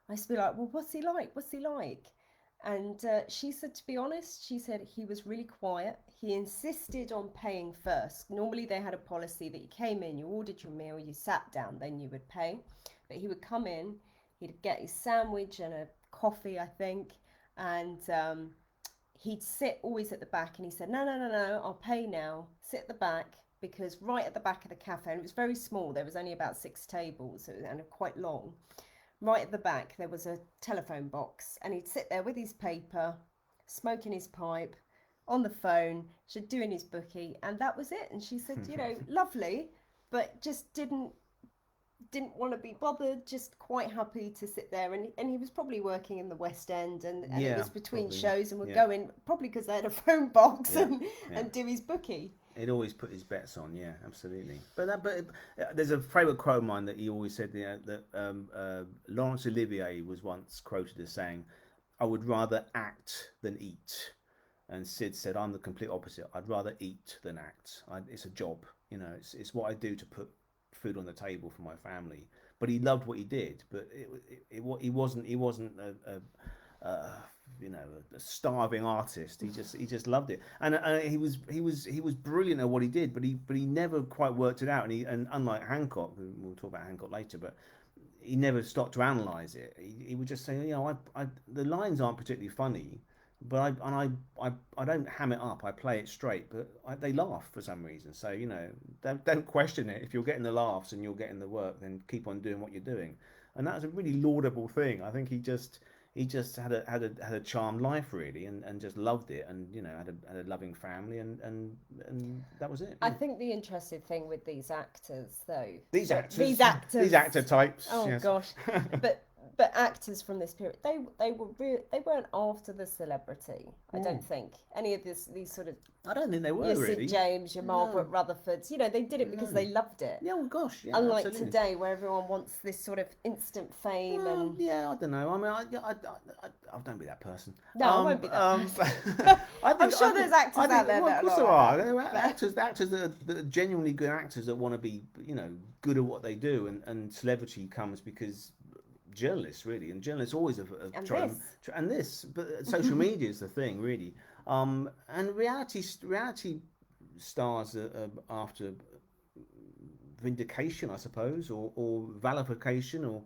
I used to be like, "Well, what's he like? What's he like?" And she said, to be honest, she said he was really quiet. He insisted on paying first. Normally, they had a policy that you came in, you ordered your meal, you sat down, then you would pay. But he would come in, he'd get his sandwich and a coffee, I think, and he'd sit always at the back. And he said, "No, no, no, no, I'll pay now. Sit at the back." Because right at the back of the cafe, and it was very small, there was only about 6 tables and quite long. Right at the back, there was a telephone box, and he'd sit there with his paper, smoking his pipe, on the phone, she'd doing his bookie, and that was it. And she said, lovely, but just didn't want to be bothered, just quite happy to sit there. And he was probably working in the West End, and it Yeah, was between probably. shows, and would Yeah, go in, probably because they had a phone box, yeah, yeah. and do his bookie. He'd always put his bets on. Yeah, absolutely. But there's a favourite quote of mine that he always said. That Laurence Olivier was once quoted as saying, "I would rather act than eat." And Sid said, "I'm the complete opposite. I'd rather eat than act. It's a job. It's what I do to put food on the table for my family." But he loved what he did. But he wasn't a a starving artist. He just loved it, and he was brilliant at what he did. But he never quite worked it out. And unlike Hancock, we'll talk about Hancock later, but he never stopped to analyze it. He would just say, the lines aren't particularly funny, but I don't ham it up. I play it straight, but they laugh for some reason. So don't question it. If you're getting the laughs and you're getting the work, then keep on doing what you're doing. And that's a really laudable thing. I think he just had a charmed life really, and just loved it, and had a loving family, and that was it. I Yeah. think the interesting thing with these actors, though, These these actors, actors, these actor types. oh Yes. gosh, but but actors from this period, they weren't after the celebrity. I Mm. don't think any of these sort of I don't think they were your Sid really. James, your Margaret No, Rutherfords, they did it because no. they loved it. Yeah, well, gosh, yeah, Unlike absolutely. today, where everyone wants this sort of instant fame Well, and yeah, I don't know. I mean, I don't be that person. no, I won't be that But person. I I'm think, I sure think, there's actors I out think. there Well, of that are course not there like are. that. There are But actors that are genuinely good actors that want to be, good at what they do, and celebrity comes because journalists really, and journalists always have and tried this, and this, but social media is the thing really, and reality stars after vindication, I suppose, or valification, or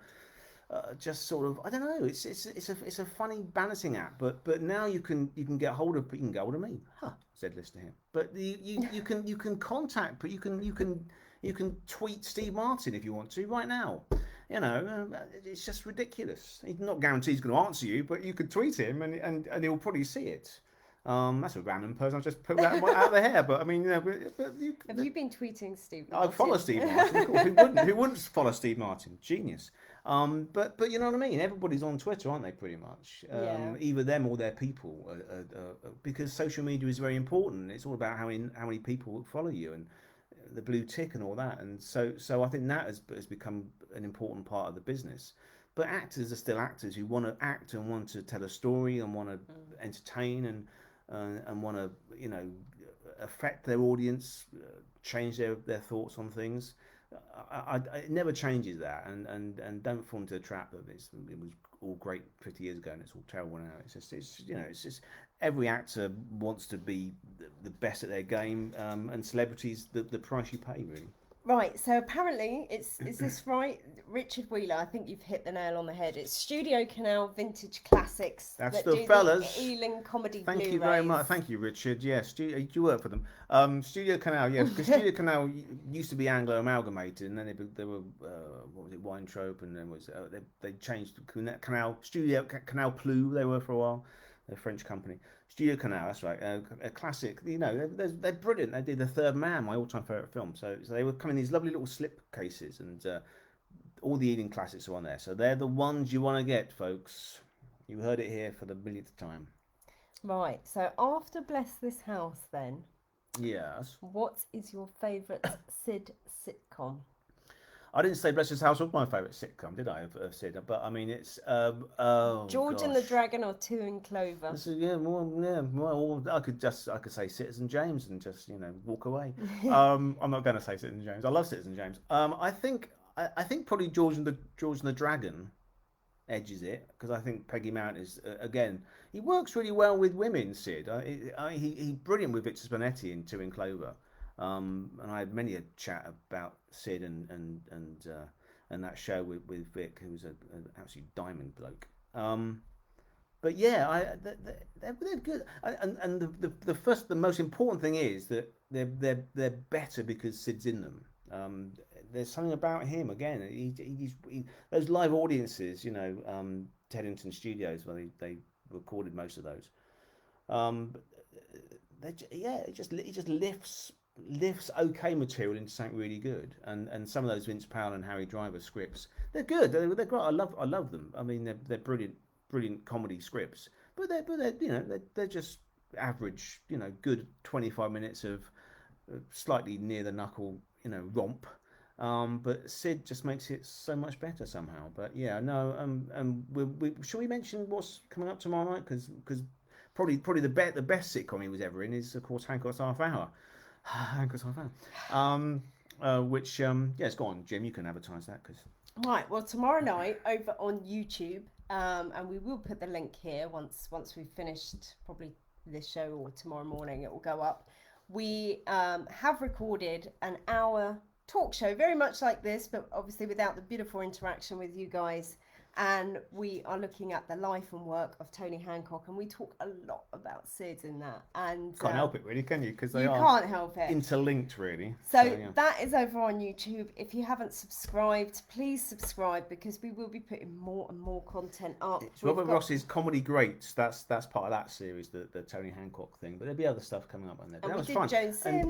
just sort of, I don't know. It's a funny balancing act. But now you can get hold of, me. Huh, said listener here. But you can contact, but you can tweet Steve Martin if you want to right now. It's just ridiculous. He's not guaranteed he's going to answer you, but you could tweet him, and he'll probably see it. That's a random person I just put out of the hair, but I mean, have you been tweeting Steve I follow Martin? Steve Martin, of course. Who wouldn't? Who wouldn't follow Steve Martin? Genius. But you know what I mean. Everybody's on Twitter, aren't they? Pretty much. Yeah. Either them or their people, because social media is very important. It's all about how many people follow you, and the blue tick and all that. And so I think that has become an important part of the business. But actors are still actors who want to act and want to tell a story and want to entertain, and want to affect their audience, change their thoughts on things. It never changes that, and don't fall into the trap of it was all great 50 years ago and it's all terrible now. It's just every actor wants to be the best at their game, and celebrities the price you pay really. Right, so apparently, is this right? Richard Wheeler, I think you've hit the nail on the head. It's Studio Canal Vintage Classics That's that the do the fellas. Ealing Comedy Thank you very Blu-rays. much. Thank you, Richard. Yeah, you work for them. Studio Canal, yes, because Studio Canal used to be Anglo Amalgamated, and then they were what was it, Weintrope, and then was they changed to Canal Studio Canal Plus. They were for a while, a French company. Studio Canal, that's right, a classic. You know, they're brilliant. They did The Third Man, my all-time favorite film. So they were coming in these lovely little slip cases, and all the Ealing classics are on there. So they're the ones you want to get, folks. You heard it here for the millionth time. Right, so after Bless This House, then, Yes. what is your favourite Sid sitcom? I didn't say Bless His House was my favourite sitcom, did I? Of Sid, but I mean it's oh George and the gosh, Dragon or Two in Clover? this is yeah more. I could say Citizen James and just walk away. I'm not going to say Citizen James. I love Citizen James. I think probably George and the Dragon edges it because I think Peggy Mount is again he works really well with women. Sid, he's brilliant with Victor Spinetti in Two in Clover, and I had many a chat about Sid and that show with Vic, who's an absolute diamond bloke. But yeah, they're good, and the most important thing is that they're better because Sid's in them. There's something about him again. Those live audiences, Teddington Studios where they recorded most of those. But it just lifts okay material into something really good. And some of those Vince Powell and Harry Driver scripts, they're good. They're great. I love them. I mean, they're brilliant comedy scripts. But they're just average. Good 25 minutes of slightly near the knuckle, romp. But Sid just makes it so much better somehow. But yeah, no. Shall we mention what's coming up tomorrow night? Because probably the best sitcom he was ever in is of course Hancock's Half Hour. Hancock's Half Hour. Which yes, go on, Jim. You can advertise that because Right, well, tomorrow night over on YouTube, and we will put the link here once we've finished probably this show, or tomorrow morning it will go up. We have recorded an hour talk show, very much like this, but obviously without the beautiful interaction with you guys. And we are looking at the life and work of Tony Hancock, and we talk a lot about Sid in that. And can't help it really, can you? Because they you are can't help it. interlinked, really. So yeah. that is over on YouTube. If you haven't subscribed, please subscribe because we will be putting more and more content up. It's Robert Ross's Comedy Greats. That's part of that series, the Tony Hancock thing. But there'll be other stuff coming up on there. But that was fun.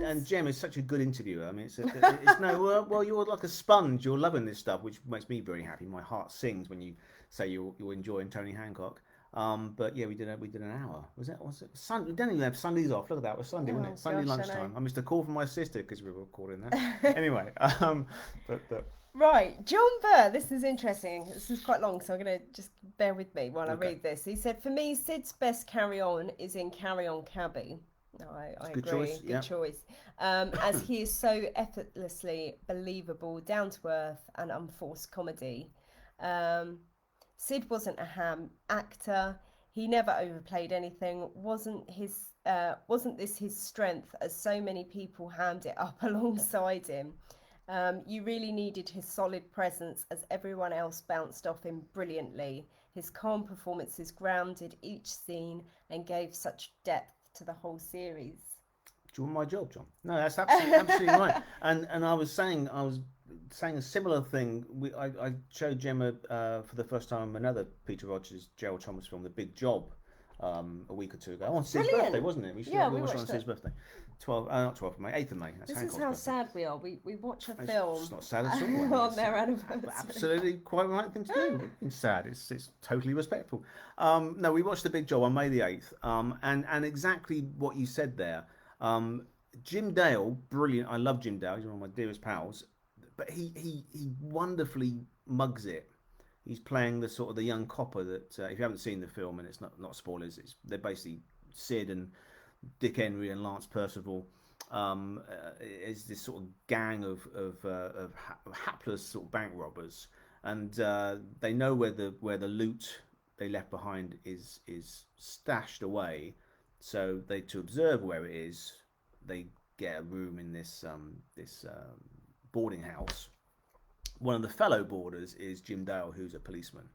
And Jem is such a good interviewer. I mean, it's no well, you're like a sponge. You're loving this stuff, which makes me very happy. My heart sings when you say you're enjoying Tony Hancock. But yeah, we did an hour. Was it Sunday? We don't even have Sundays off. Look at that. It was Sunday, wasn't it? Sunday lunchtime. I missed a call from my sister because we were recording that. Anyway, but right, John Burr. This is interesting. This is quite long, so I'm gonna just bear with me while I read this. He said, "For me, Sid's best carry on is in Carry On Cabby." No, I agree. Choice. Good choice. As he is so effortlessly believable, down to earth, and unforced comedy. Sid wasn't a ham actor. He never overplayed anything. Wasn't this his strength, as so many people hammed it up alongside him? You really needed his solid presence, as everyone else bounced off him brilliantly. His calm performances grounded each scene and gave such depth to the whole series. Do you want my job, John? No, that's absolutely right. And I was saying a similar thing. I showed Gemma for the first time another Peter Rogers, Gerald Thomas film, The Big Job, a week or two ago. On Sid's birthday, wasn't it? We watched it on Sid's birthday. Not 12th of May, 8th of May. That's this Hancock's is how birthday. sad we are. We watch a film. It's not sad at all. On their anniversary. Absolutely quite right thing to do. It's sad. It's totally respectful. No, we watched The Big Job on May the 8th. And exactly what you said there. Jim Dale, brilliant. I love Jim Dale. He's one of my dearest pals. But he wonderfully mugs it. He's playing the sort of the young copper that if you haven't seen the film, and it's not spoilers, they're basically Sid and Dick Henry and Lance Percival. Is this sort of gang of hapless sort of bank robbers, and they know where the loot they left behind is stashed away. So to observe where it is, they get a room in this boarding house One of the fellow boarders is Jim Dale, who's a policeman.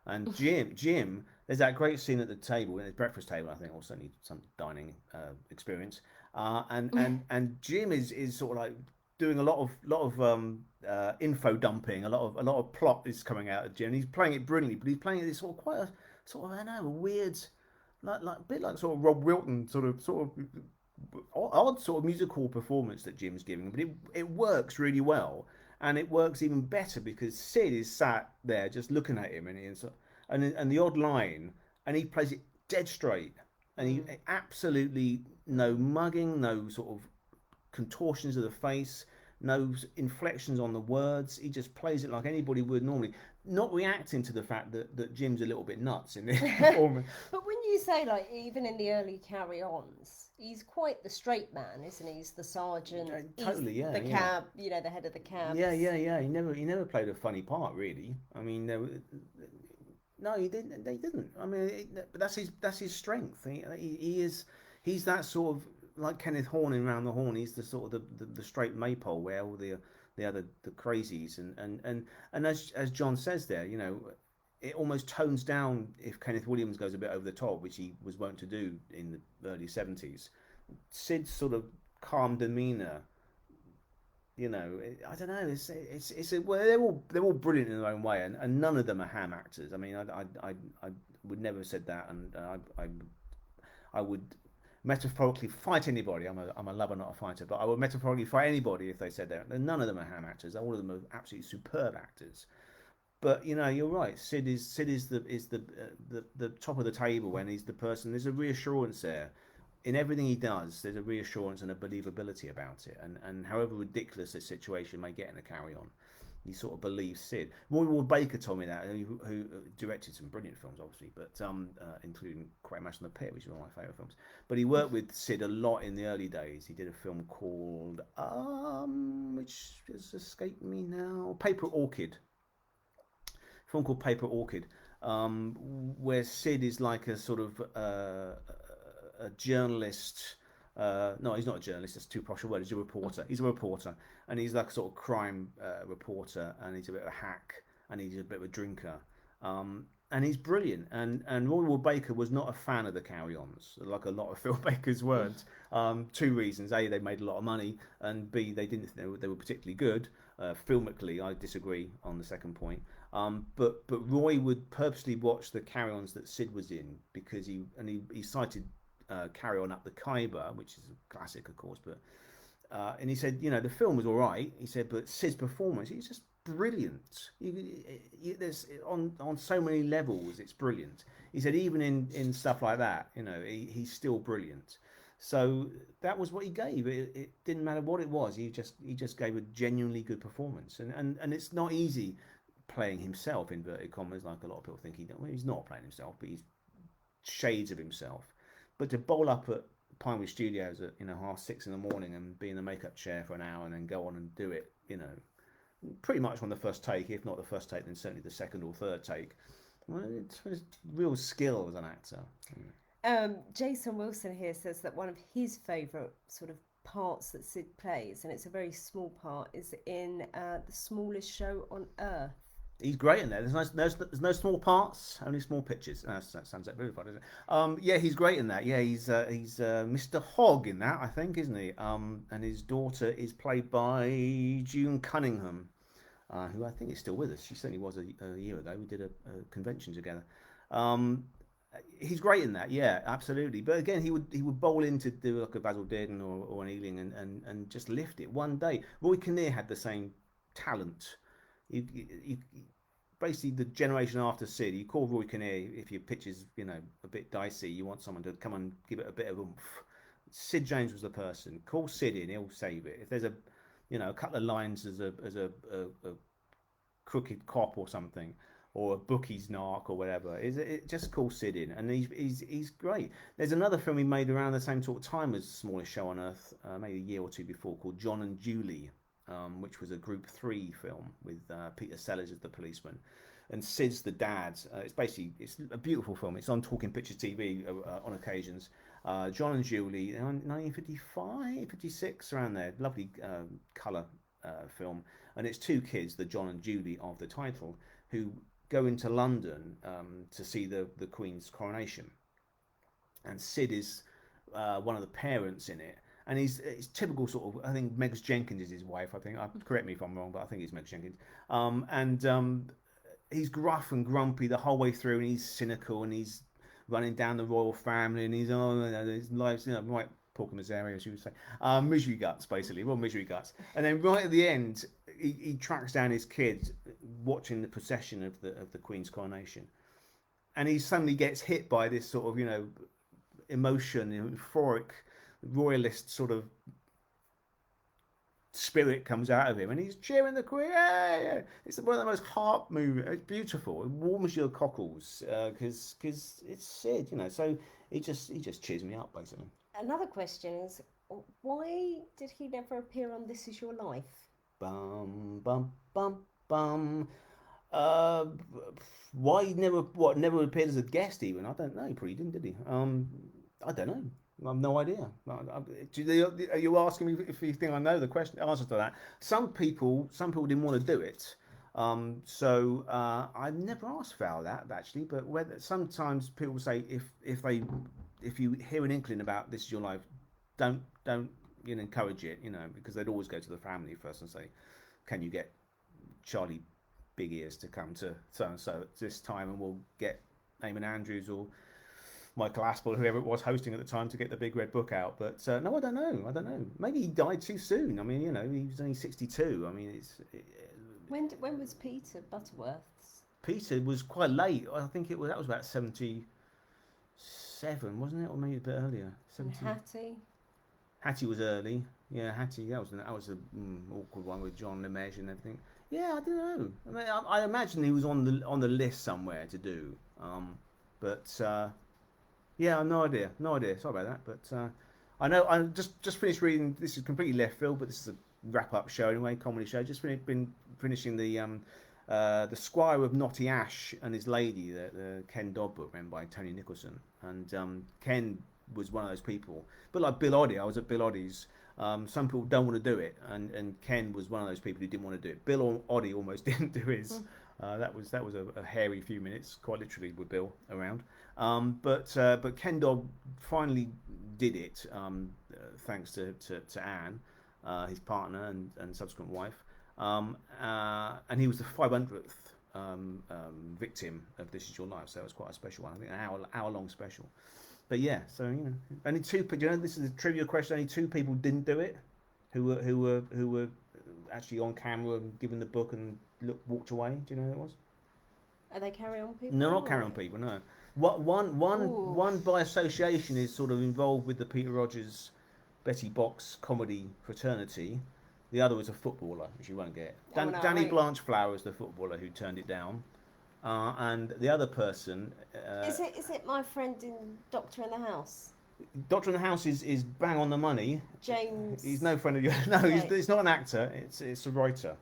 And Jim, there's that great scene at the table, at the breakfast table, I think, or certainly some dining experience. And Jim is sort of like doing a lot of info dumping, a lot of plot is coming out of Jim. He's playing it brilliantly, but he's playing it this sort of quite a sort of, I don't know, a weird, like a bit like sort of Rob Wilton sort of odd sort of musical performance that Jim's giving, but it works really well, and it works even better because Sid is sat there just looking at him, and the odd line, and he plays it dead straight, and he Mm. absolutely no mugging, no sort of contortions of the face, no inflections on the words. He just plays it like anybody would normally, not reacting to the fact that Jim's a little bit nuts in this performance. But when you say, like, even in the early carry-ons, he's quite the straight man, isn't he? He's the sergeant. He's Totally, yeah, the yeah. cab, the head of the Yeah, cabs. yeah, yeah. He never played a funny part really. I mean, no, he didn't. They didn't. I mean, but that's his strength. He's that sort of like Kenneth Horn in Round the Horn. He's the sort of the straight maypole where all the crazies and as John says there, it almost tones down if Kenneth Williams goes a bit over the top, which he was wont to do in the early 70s. Sid's sort of calm demeanor, I don't know. Well, they're all brilliant in their own way, and none of them are ham actors. I mean, I would never have said that, and I would metaphorically fight anybody. I'm a lover, not a fighter, but I would metaphorically fight anybody if they said that. And none of them are ham actors. All of them are absolutely superb actors. But you're right. Sid is the top of the table when he's the person. There's a reassurance there in everything he does. There's a reassurance and a believability about it. And however ridiculous a situation may get in a carry on, you sort of believe Sid. Roy Ward Baker told me that, who directed some brilliant films, obviously, but including Quite a Match on the Pit, which is one of my favourite films. But he worked with Sid a lot in the early days. He did a film called which has escaped me now, Paper Orchid. A film called Paper Orchid, where Sid is like a sort of a journalist. No, he's not a journalist. That's too posh a word. He's a reporter. He's a reporter, and he's like a sort of crime reporter, and he's a bit of a hack, and he's a bit of a drinker. And he's brilliant. And Roy Ward Baker was not a fan of the carry-ons, like a lot of filmmakers weren't. Two reasons: A, they made a lot of money, and B, they didn't think they were particularly good. Filmically, I disagree on the second point. But Roy would purposely watch the carry-ons that Sid was in because he cited Carry On Up the Khyber, which is a classic, of course. But and he said, the film was all right. He said, but Sid's performance, he's just brilliant. There's on so many levels, it's brilliant. He said, even in stuff like that, he's still brilliant. So that was what he gave. It didn't matter what it was. He just gave a genuinely good performance. And it's not easy playing himself, inverted commas, like a lot of people think he's not playing himself, but he's shades of himself. But to bowl up at Pinewood Studios at 6:30 in the morning and be in the makeup chair for an hour and then go on and do it, pretty much on the first take, if not the first take, then certainly the second or third take. Well, it's real skill as an actor. Jason Wilson here says that one of his favourite sort of parts that Sid plays, and it's a very small part, is in The Smallest Show on Earth. He's great in there. There's no small parts, only small pitches. That sounds like beautiful, doesn't it? Yeah, he's great in that. Yeah, he's Mr. Hogg in that, I think, isn't he? And his daughter is played by June Cunningham, who I think is still with us. She certainly was a year ago. We did a convention together. Um, he's great in that. Yeah, absolutely. But again, he would bowl in to do like a Basil Dearden or an Ealing and just lift it one day. Roy Kinnear had the same talent. You basically the generation after Sid, you call Roy Kinnear if your pitch is a bit dicey. You want someone to come and give it a bit of oomph. Sid James was the person. Call Sid in, he'll save it. If there's a couple of lines as a crooked cop or something, or a bookie's narc or whatever, it just call Sid in, and he's great. There's another film he made around the same sort of time as Smallest Show on Earth, maybe a year or two before, called John and Julie. Which was a Group 3 film with Peter Sellers as the policeman, and Sid's the dad. It's a beautiful film. It's on Talking Pictures TV on occasions. John and Julie, 1955, 56, around there. Lovely colour film, and it's two kids, the John and Judy of the title, who go into London to see the Queen's coronation, and Sid is one of the parents in it, and he's typical sort of. I think Megs Jenkins is his wife. I think. Correct me if I'm wrong, but I think it's Megs Jenkins. And he's gruff and grumpy the whole way through, and he's cynical, and he's running down the royal family, and he's his life's right. Pork in this area, as you would say, misery guts, basically, well, misery guts. And then right at the end, he tracks down his kids watching the procession of the Queen's coronation, and he suddenly gets hit by this sort of emotion, euphoric royalist sort of spirit comes out of him, and he's cheering the Queen. Yeah, yeah. It's one of the most heart moving. It's beautiful. It warms your cockles because it's Sid, So he just cheers me up, basically. Another question is, why did he never appear on This Is Your Life? Bum bum bum bum. Why he never appeared as a guest even? I don't know. He probably didn't, did he? I don't know. I have no idea. Are you asking me if you think I know the answer to that? Some people didn't want to do it. So I never asked Val that actually, but sometimes people say if you hear an inkling about This Is Your Life, don't encourage it, because they'd always go to the family first and say, can you get Charlie Big Ears to come to so and so at this time, and we'll get Eamon Andrews or Michael Aspel, whoever it was hosting at the time, to get the Big Red Book out. But no, I don't know. Maybe he died too soon. I mean, he was only 62. I mean, When was Peter Butterworth's? Peter was quite late. I think that was about 77, wasn't it, or maybe a bit earlier. 70. Hattie was early. Yeah, Hattie. That was a awkward one with John LeMage and everything. Yeah, I don't know. I mean, I imagine he was on the list somewhere to do. But yeah, no idea. Sorry about that. But I know I just finished reading. This is completely left field, but this is a wrap-up show anyway, comedy show. Just been finishing the Squire of Knotty Ash and His Lady, the Ken Dodd book written by Tony Nicholson. And Ken was one of those people, but like Bill Oddie, I was at Bill Oddie's. Some people don't want to do it, and Ken was one of those people who didn't want to do it. Bill Oddie almost didn't do his. That was a hairy few minutes, quite literally, with Bill around. But Ken Dodd finally did it, thanks to Anne, his partner and subsequent wife. And he was the 500th victim of This Is Your Life, so it was quite a special one. I think an hour long special. But yeah, so only two. This is a trivia question. Only two people didn't do it, who were actually on camera and given the book and walked away. Do you know who it was? Are they carry on people? No, not carry on people. No. One by association is sort of involved with the Peter Rogers, Betty Box comedy fraternity. The other was a footballer, which you won't get. Danny Blanchflower is the footballer who turned it down. And the other person... Is it my friend in Doctor in the House? Doctor in the House is bang on the money. James... He's no friend of yours. No, he's not an actor. It's a writer.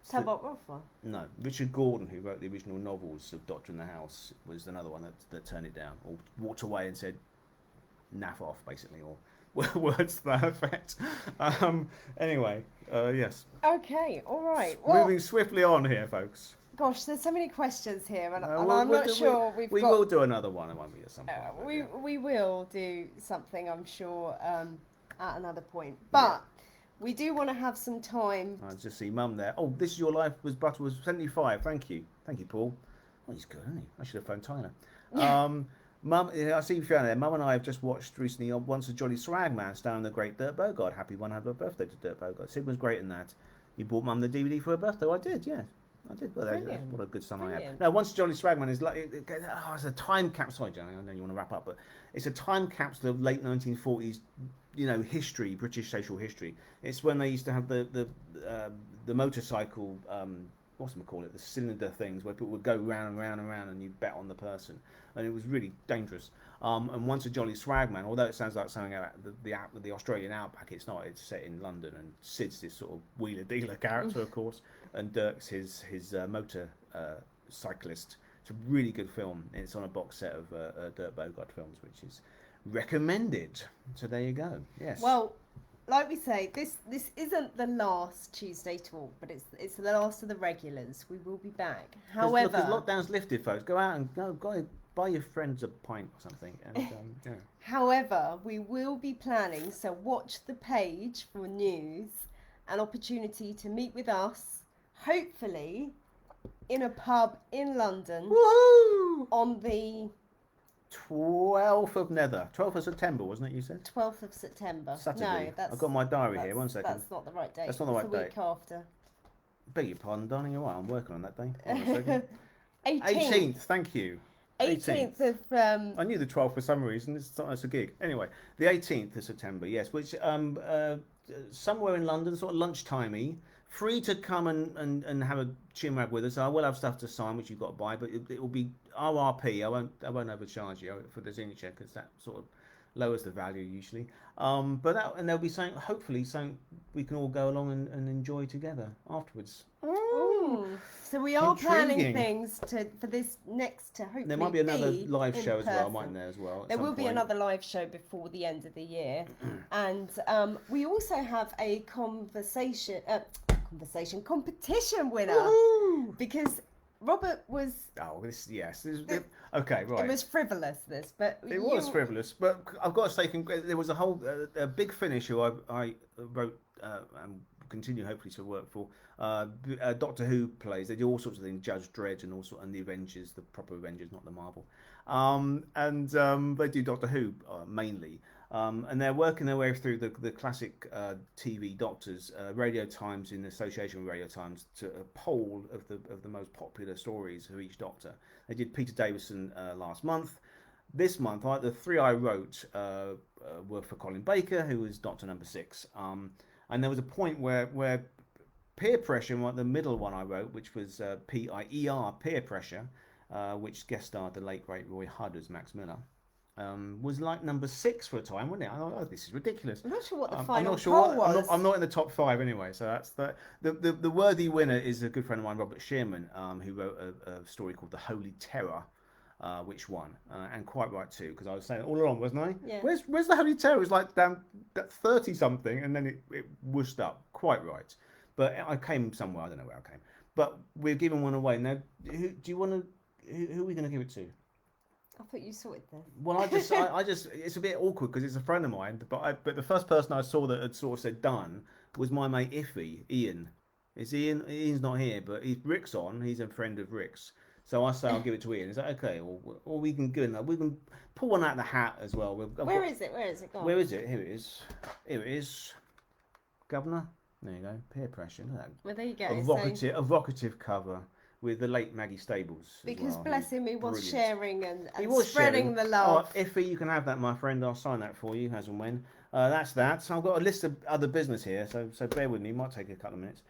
Talbot Rothwell? No. Richard Gordon, who wrote the original novels of Doctor in the House, was another one that turned it down. Or walked away and said, naff off, basically, or... words to that effect. Anyway, yes. Okay, all right. Well, moving swiftly on here, folks. Gosh, there's so many questions here, and I'm not sure we've got... We will do another one, won't we, at some point? We will do something, I'm sure, at another point. But we do want to have some time... I just see Mum there. Oh, This Is Your Life was 75. Thank you, Paul. Oh, he's good, isn't he? I should have phoned Tyler. Mum, I see you found there. Mum and I have just watched recently Once a Jolly Swagman starring the great Dirk Bogarde. Happy 100th birthday to Dirk Bogarde. Sid was great in that. You bought Mum the DVD for her birthday. I did, yeah. I did. Well, what a good son I am. Now, Once a Jolly Swagman is like, it's a time capsule. Sorry, Johnny, I know you want to wrap up, but it's a time capsule of late 1940s, history, British social history. It's when they used to have the motorcycle, the cylinder things where people would go round and round and round and you bet on the person. And it was really dangerous. And Once a Jolly Swagman, although it sounds like something about the Australian outback, it's not. It's set in London, and Sid's this sort of wheeler dealer character, of course, and Dirk's his motor cyclist. It's a really good film. It's on a box set of Dirk Bogarde films, which is recommended. So there you go. Yes. Well, like we say, this isn't the last Tuesday talk, but it's the last of the regulars. We will be back. Because However, lockdown's lifted, folks. Go out and go buy your friends a pint or something, and yeah. however, we will be planning. So watch the page for news, an opportunity to meet with us, hopefully, in a pub in London Woo! on the 12th of September, wasn't it? You said 12th of September. Saturday. No, that's I've got my diary here. One second. That's not the right date. That's not the right it's the date. week after. Beg your pardon, darling. You're right. I'm working on that day. Hold on a second. 18th. 18th. Thank you. 18th of I knew the 12th for some reason. It's a gig. Anyway, the 18th of September. Yes, which somewhere in London, sort of lunchtimey. Free to come and have a chinwag with us. I will have stuff to sign, which you've got to buy, but it will be RRP. I won't overcharge you for the signature because that sort of lowers the value usually. And there'll be something, hopefully, something we can all go along and enjoy together afterwards. Ooh. So we are planning Intriguing. things for this next to hopefully There might be another live in show as well, person. mightn't there, as well? There will be another live show before the end of the year, and we also have a competition winner Woohoo! because Robert was. Oh, okay, right. It was frivolous, but It was frivolous, but I've got to say, there was a whole a big finish who I wrote and continue hopefully to work for. Doctor Who plays. They do all sorts of things. Judge Dredd and and the Avengers, the proper Avengers, not the Marvel. They do Doctor Who mainly. And they're working their way through the classic TV Doctors, Radio Times in association with Radio Times, to a poll of the most popular stories of each Doctor. They did Peter Davison last month. This month, the three I wrote were for Colin Baker, who was Doctor Number 6. And there was a point where peer pressure, the middle one I wrote, which was PIER, peer pressure, which guest starred the late great Roy Hudd as Max Miller. Was like number 6 for a time, wasn't it? I thought, oh, this is ridiculous. I'm not sure what the I'm final not sure poll was. I'm not in the top 5 anyway. So that's the worthy winner is a good friend of mine, Robert Shearman, who wrote a story called The Holy Terror, which won, and quite right too, because I was saying all along, wasn't I? Yeah. Where's The Holy Terror? It was like down 30 something, and then it whooshed up. Quite right. But I came somewhere. I don't know where I came. But we're giving one away now. Who are we going to give it to? I thought you sorted this. Well, I just, it's a bit awkward because it's a friend of mine. But the first person I saw that had sort of said done was my mate Ian. It's Ian. Ian's not here, but Rick's on. He's a friend of Rick's. So I say I'll give it to Ian. Is that okay? Or we can go in there. We can pull one out of the hat as well. Where is it? Where is it gone? Where is it? Here it is. Here it is. Governor. There you go. Peer pressure. Look at that. Well, there you go. Evocative cover with the late Maggie Stables. Because bless him, he was Brilliant. sharing and was spreading sharing. the love. Oh, Iffy, you can have that, my friend. I'll sign that for you as and when. That's that. So I've got a list of other business here, so bear with me. It might take a couple of minutes.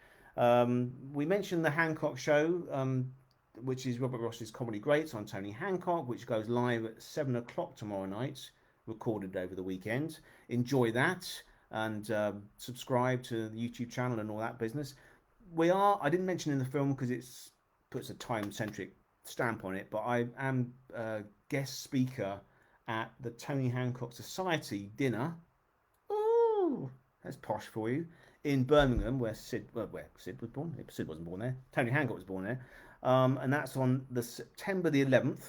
We mentioned the Hancock show, which is Robert Ross's Comedy Greats on Tony Hancock, which goes live at 7 o'clock tomorrow night, recorded over the weekend. Enjoy that and subscribe to the YouTube channel and all that business. I didn't mention in the film because it's puts a time-centric stamp on it, but I am a guest speaker at the Tony Hancock Society dinner. Ooh, that's posh for you. In Birmingham, where Sid was born. Sid wasn't born there. Tony Hancock was born there. And that's on the September the 11th.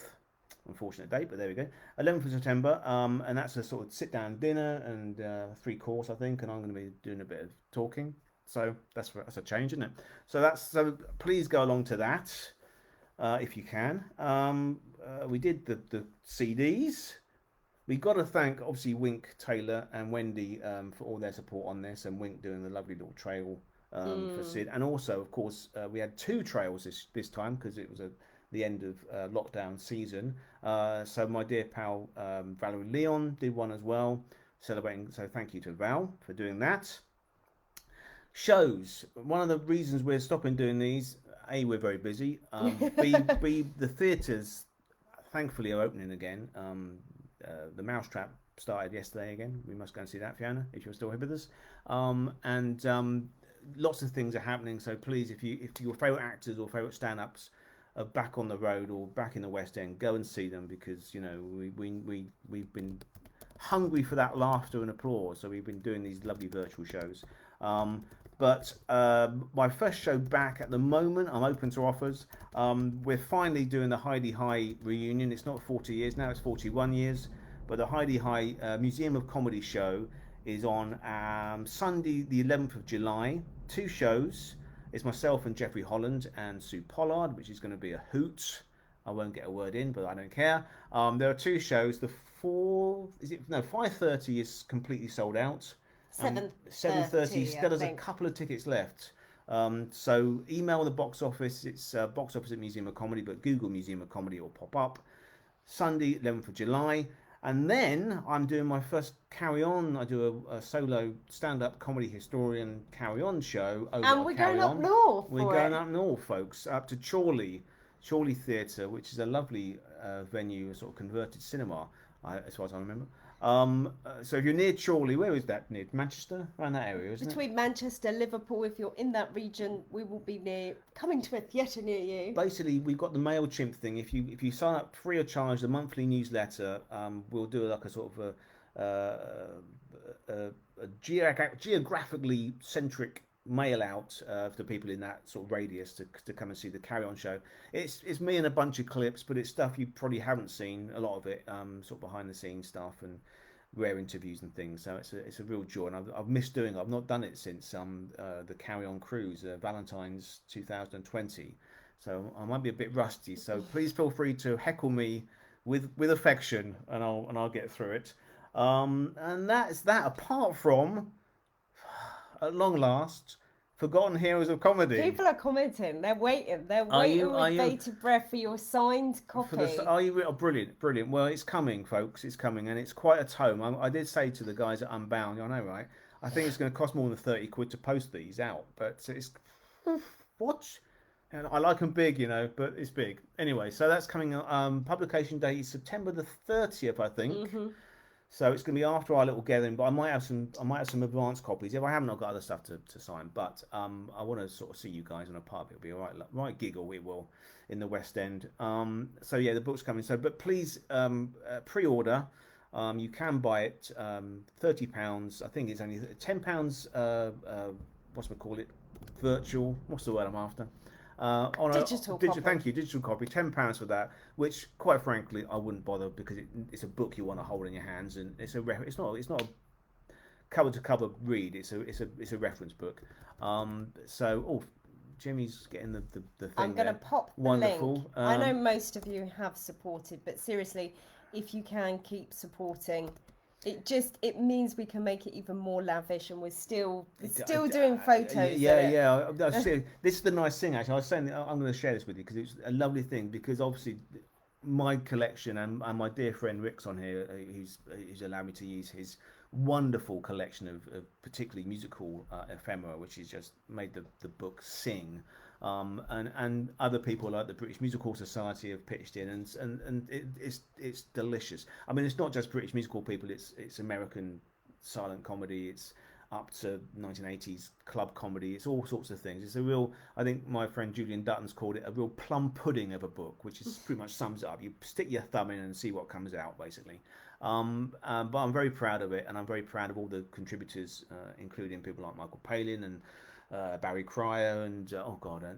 Unfortunate date, but there we go. 11th of September. And that's a sort of sit-down dinner and 3-course, I think. And I'm going to be doing a bit of talking. So that's a change, isn't it? So please go along to that if you can. We did the CDs. We got to thank obviously Wink Taylor and Wendy for all their support on this, and Wink doing the lovely little trail for Sid, and also of course we had 2 trails this time because it was the end of lockdown season. So my dear pal Valerie Leon did one as well, celebrating. So thank you to Val for doing that. Shows. One of the reasons we're stopping doing these, A, we're very busy. B, the theatres thankfully are opening again. The Mousetrap started yesterday again. We must go and see that, Fiona, if you're still here with us. Lots of things are happening. So please, if your favourite actors or favourite stand-ups are back on the road or back in the West End, go and see them, because we've been hungry for that laughter and applause. So we've been doing these lovely virtual shows. But my first show back at the moment, I'm open to offers. We're finally doing the Heidi High reunion. It's not 40 years now, it's 41 years. But the Heidi High Museum of Comedy show is on Sunday, the 11th of July. Two shows. It's myself and Jeffrey Holland and Sue Pollard, which is going to be a hoot. I won't get a word in, but I don't care. There are two shows. The 5:30 is completely sold out. 7:30 still has a couple of tickets left. So email the box office. It's box office at Museum of Comedy, but Google Museum of Comedy will pop up. Sunday, 11th of July. And then I'm doing my first Carry On. I do a solo stand-up comedy historian Carry On show. And we're going up north. We're going up north, folks, up to Chorley Theatre, which is a lovely venue, a sort of converted cinema, as far as I remember. So if you're near Chorley, where is that near? Manchester? Around that area, isn't it? Between Manchester, Liverpool, if you're in that region, we will be coming to a theatre near you. Basically, we've got the MailChimp thing. If you sign up free of charge, the monthly newsletter, we'll do like a sort of a geographically centric mail out to people in that sort of radius to come and see the Carry On show. It's me and a bunch of clips, but it's stuff you probably haven't seen, a lot of it, sort of behind the scenes stuff and rare interviews and things. So it's a real joy, and I've missed doing it. I've not done it since the Carry On cruise, Valentine's 2020. So I might be a bit rusty. So please feel free to heckle me with affection, and I'll get through it. And that's that. Apart from, at long last, Forgotten Heroes of Comedy. People are commenting. They're waiting. They're waiting with bated breath for your signed copy. Brilliant. Well, it's coming, folks. It's coming, and it's quite a tome. I did say to the guys at Unbound, I know, right? I think it's going to cost more than 30 quid to post these out, but it's what? And I like them big, but it's big. Anyway, so that's coming. Publication date is September the 30th, I think. Mm-hmm. So it's going to be after our little gathering, but I might have some advanced copies. If I haven't, I've got other stuff to sign. But I want to sort of see you guys in a pub. It'll be a right giggle. We will in the West End. So yeah, the book's coming. So, but please pre-order. You can buy it £30. I think it's only £10. Virtual. What's the word I'm after? Digital copy. Thank you, digital copy, £10 for that. Which, quite frankly, I wouldn't bother because it's a book you want to hold in your hands, and it's not a cover to cover read. It's a reference book. Jimmy's getting the thing. I'm going to pop the Wonderful. link. I know most of you have supported, but seriously, if you can keep supporting. It means we can make it even more lavish, and we're still doing photos. Yeah. This is the nice thing, actually. I was saying that I'm going to share this with you because it's a lovely thing. Because obviously, my collection and my dear friend Rick's on here, who's allowed me to use his wonderful collection of particularly musical ephemera, which has just made the book sing. And other people like the British Musical Society have pitched in, and it's delicious. I mean, it's not just British musical people; it's American silent comedy. It's up to 1980s club comedy. It's all sorts of things. It's a real. I think my friend Julian Dutton's called it a real plum pudding of a book, which is pretty much sums it up. You stick your thumb in and see what comes out, basically. But I'm very proud of it, and I'm very proud of all the contributors, including people like Michael Palin and Barry Cryer and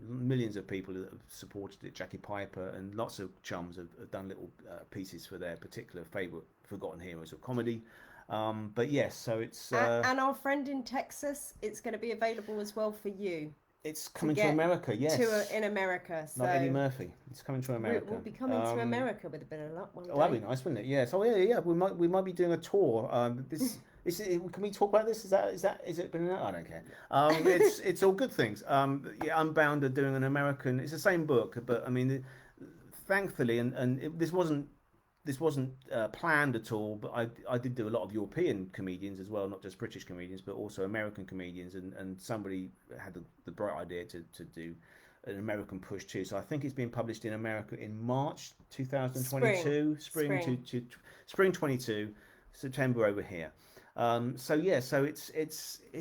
millions of people that have supported it. Jackie Piper and lots of chums have done little pieces for their particular favourite Forgotten Heroes of Comedy. But yes, so it's and our friend in Texas, it's going to be available as well for you. It's coming to America, yes. In America, so like Eddie Murphy. It's coming to America. We'll be coming to America with a bit of luck one day. Oh, that'd be nice, wouldn't it? Yes. Oh, yeah. We might be doing a tour. Can we talk about this? Is it been? I don't care. It's all good things. Unbound are doing an American. It's the same book, but I mean, thankfully, this wasn't planned at all. But I did do a lot of European comedians as well, not just British comedians, but also American comedians. And somebody had the bright idea to do an American push too. So I think it's being published in America in March 2022, spring 22, September over here. So it's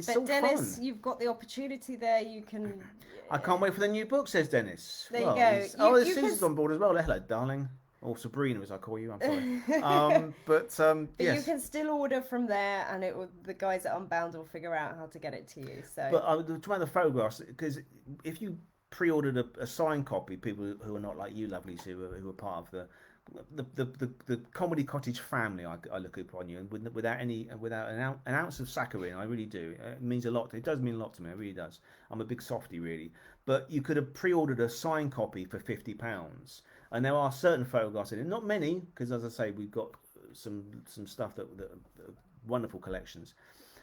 but all Dennis, fun. You've got the opportunity there. You can. I can't wait for the new book, says Dennis. There you go. Susan's on board as well. Hello, darling. or Sabrina as I call you. I'm sorry. But you Yes. can still order from there, and the guys at Unbound will figure out how to get it to you. So But talking about the photographs, because if you pre-ordered a signed copy, people who are not like you, lovelies, who are part of the comedy cottage family, I look upon you, and without an ounce of saccharin, I really do. It means a lot. It does mean a lot to me. It really does. I'm a big softie, really. But you could have pre-ordered a signed copy for £50, and there are certain photographs in it. Not many, because as I say, we've got some stuff that are wonderful collections.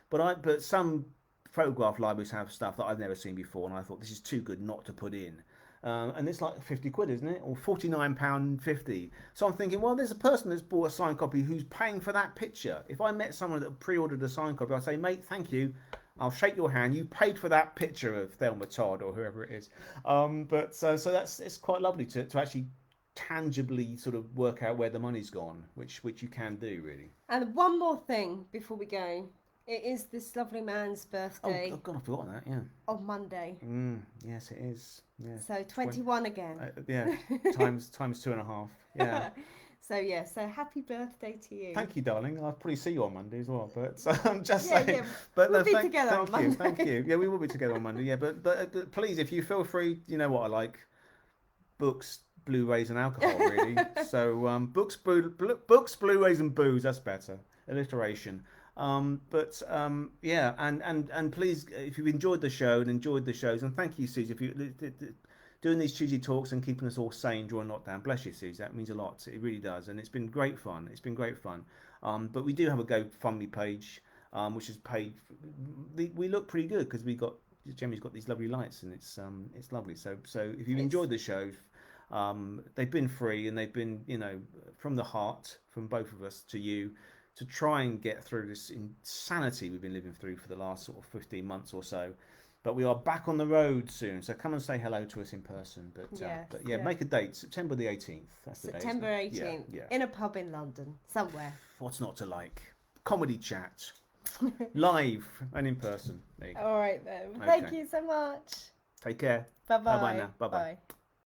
But some photograph libraries have stuff that I've never seen before, and I thought this is too good not to put in. And it's like 50 quid, isn't it? Or £49.50. So I'm thinking, well, there's a person that's bought a signed copy who's paying for that picture. If I met someone that pre-ordered a signed copy, I'd say, mate, thank you. I'll shake your hand. You paid for that picture of Thelma Todd or whoever it is. So it's quite lovely to actually tangibly sort of work out where the money's gone, which you can do really. and one more thing before we go. It is this lovely man's birthday Oh God, I've forgotten that. Yeah. on Monday. Yes, it is. Yeah. So 21 again. Yeah. Times 2.5. Yeah. So happy birthday to you. Thank you, darling. I'll probably see you on Monday as well. But I'm just Yeah, saying. yeah. But We'll no, be together on thank you, Monday. thank you. Yeah, we will be together on Monday. Yeah, but please, if you feel free, you know what I like: books, Blu-rays, and alcohol. Really. So books, Blu-rays, and booze. That's better. Alliteration. Yeah, and please, if you've enjoyed the show and enjoyed the shows, and thank you, Susie, if you doing these Tuesday talks and keeping us all sane during lockdown. Bless you, Susie. That means a lot. It really does, and it's been great fun. It's been great fun. But we do have a GoFundMe page, which is paid. We look pretty good because Jemmy's got these lovely lights, and it's lovely. So if you've enjoyed the show, they've been free and they've been from the heart from both of us to you, to try and get through this insanity we've been living through for the last sort of 15 months or so. But we are back on the road soon, so come and say hello to us in person. But yeah, make a date, September the 18th. That's the September date, 18th, yeah. in a pub in London, somewhere. What's not to like? Comedy chat, live and in person. There you go. All right then. Okay. Thank you so much. Take care. Bye-bye. Bye-bye now. Bye-bye. Bye.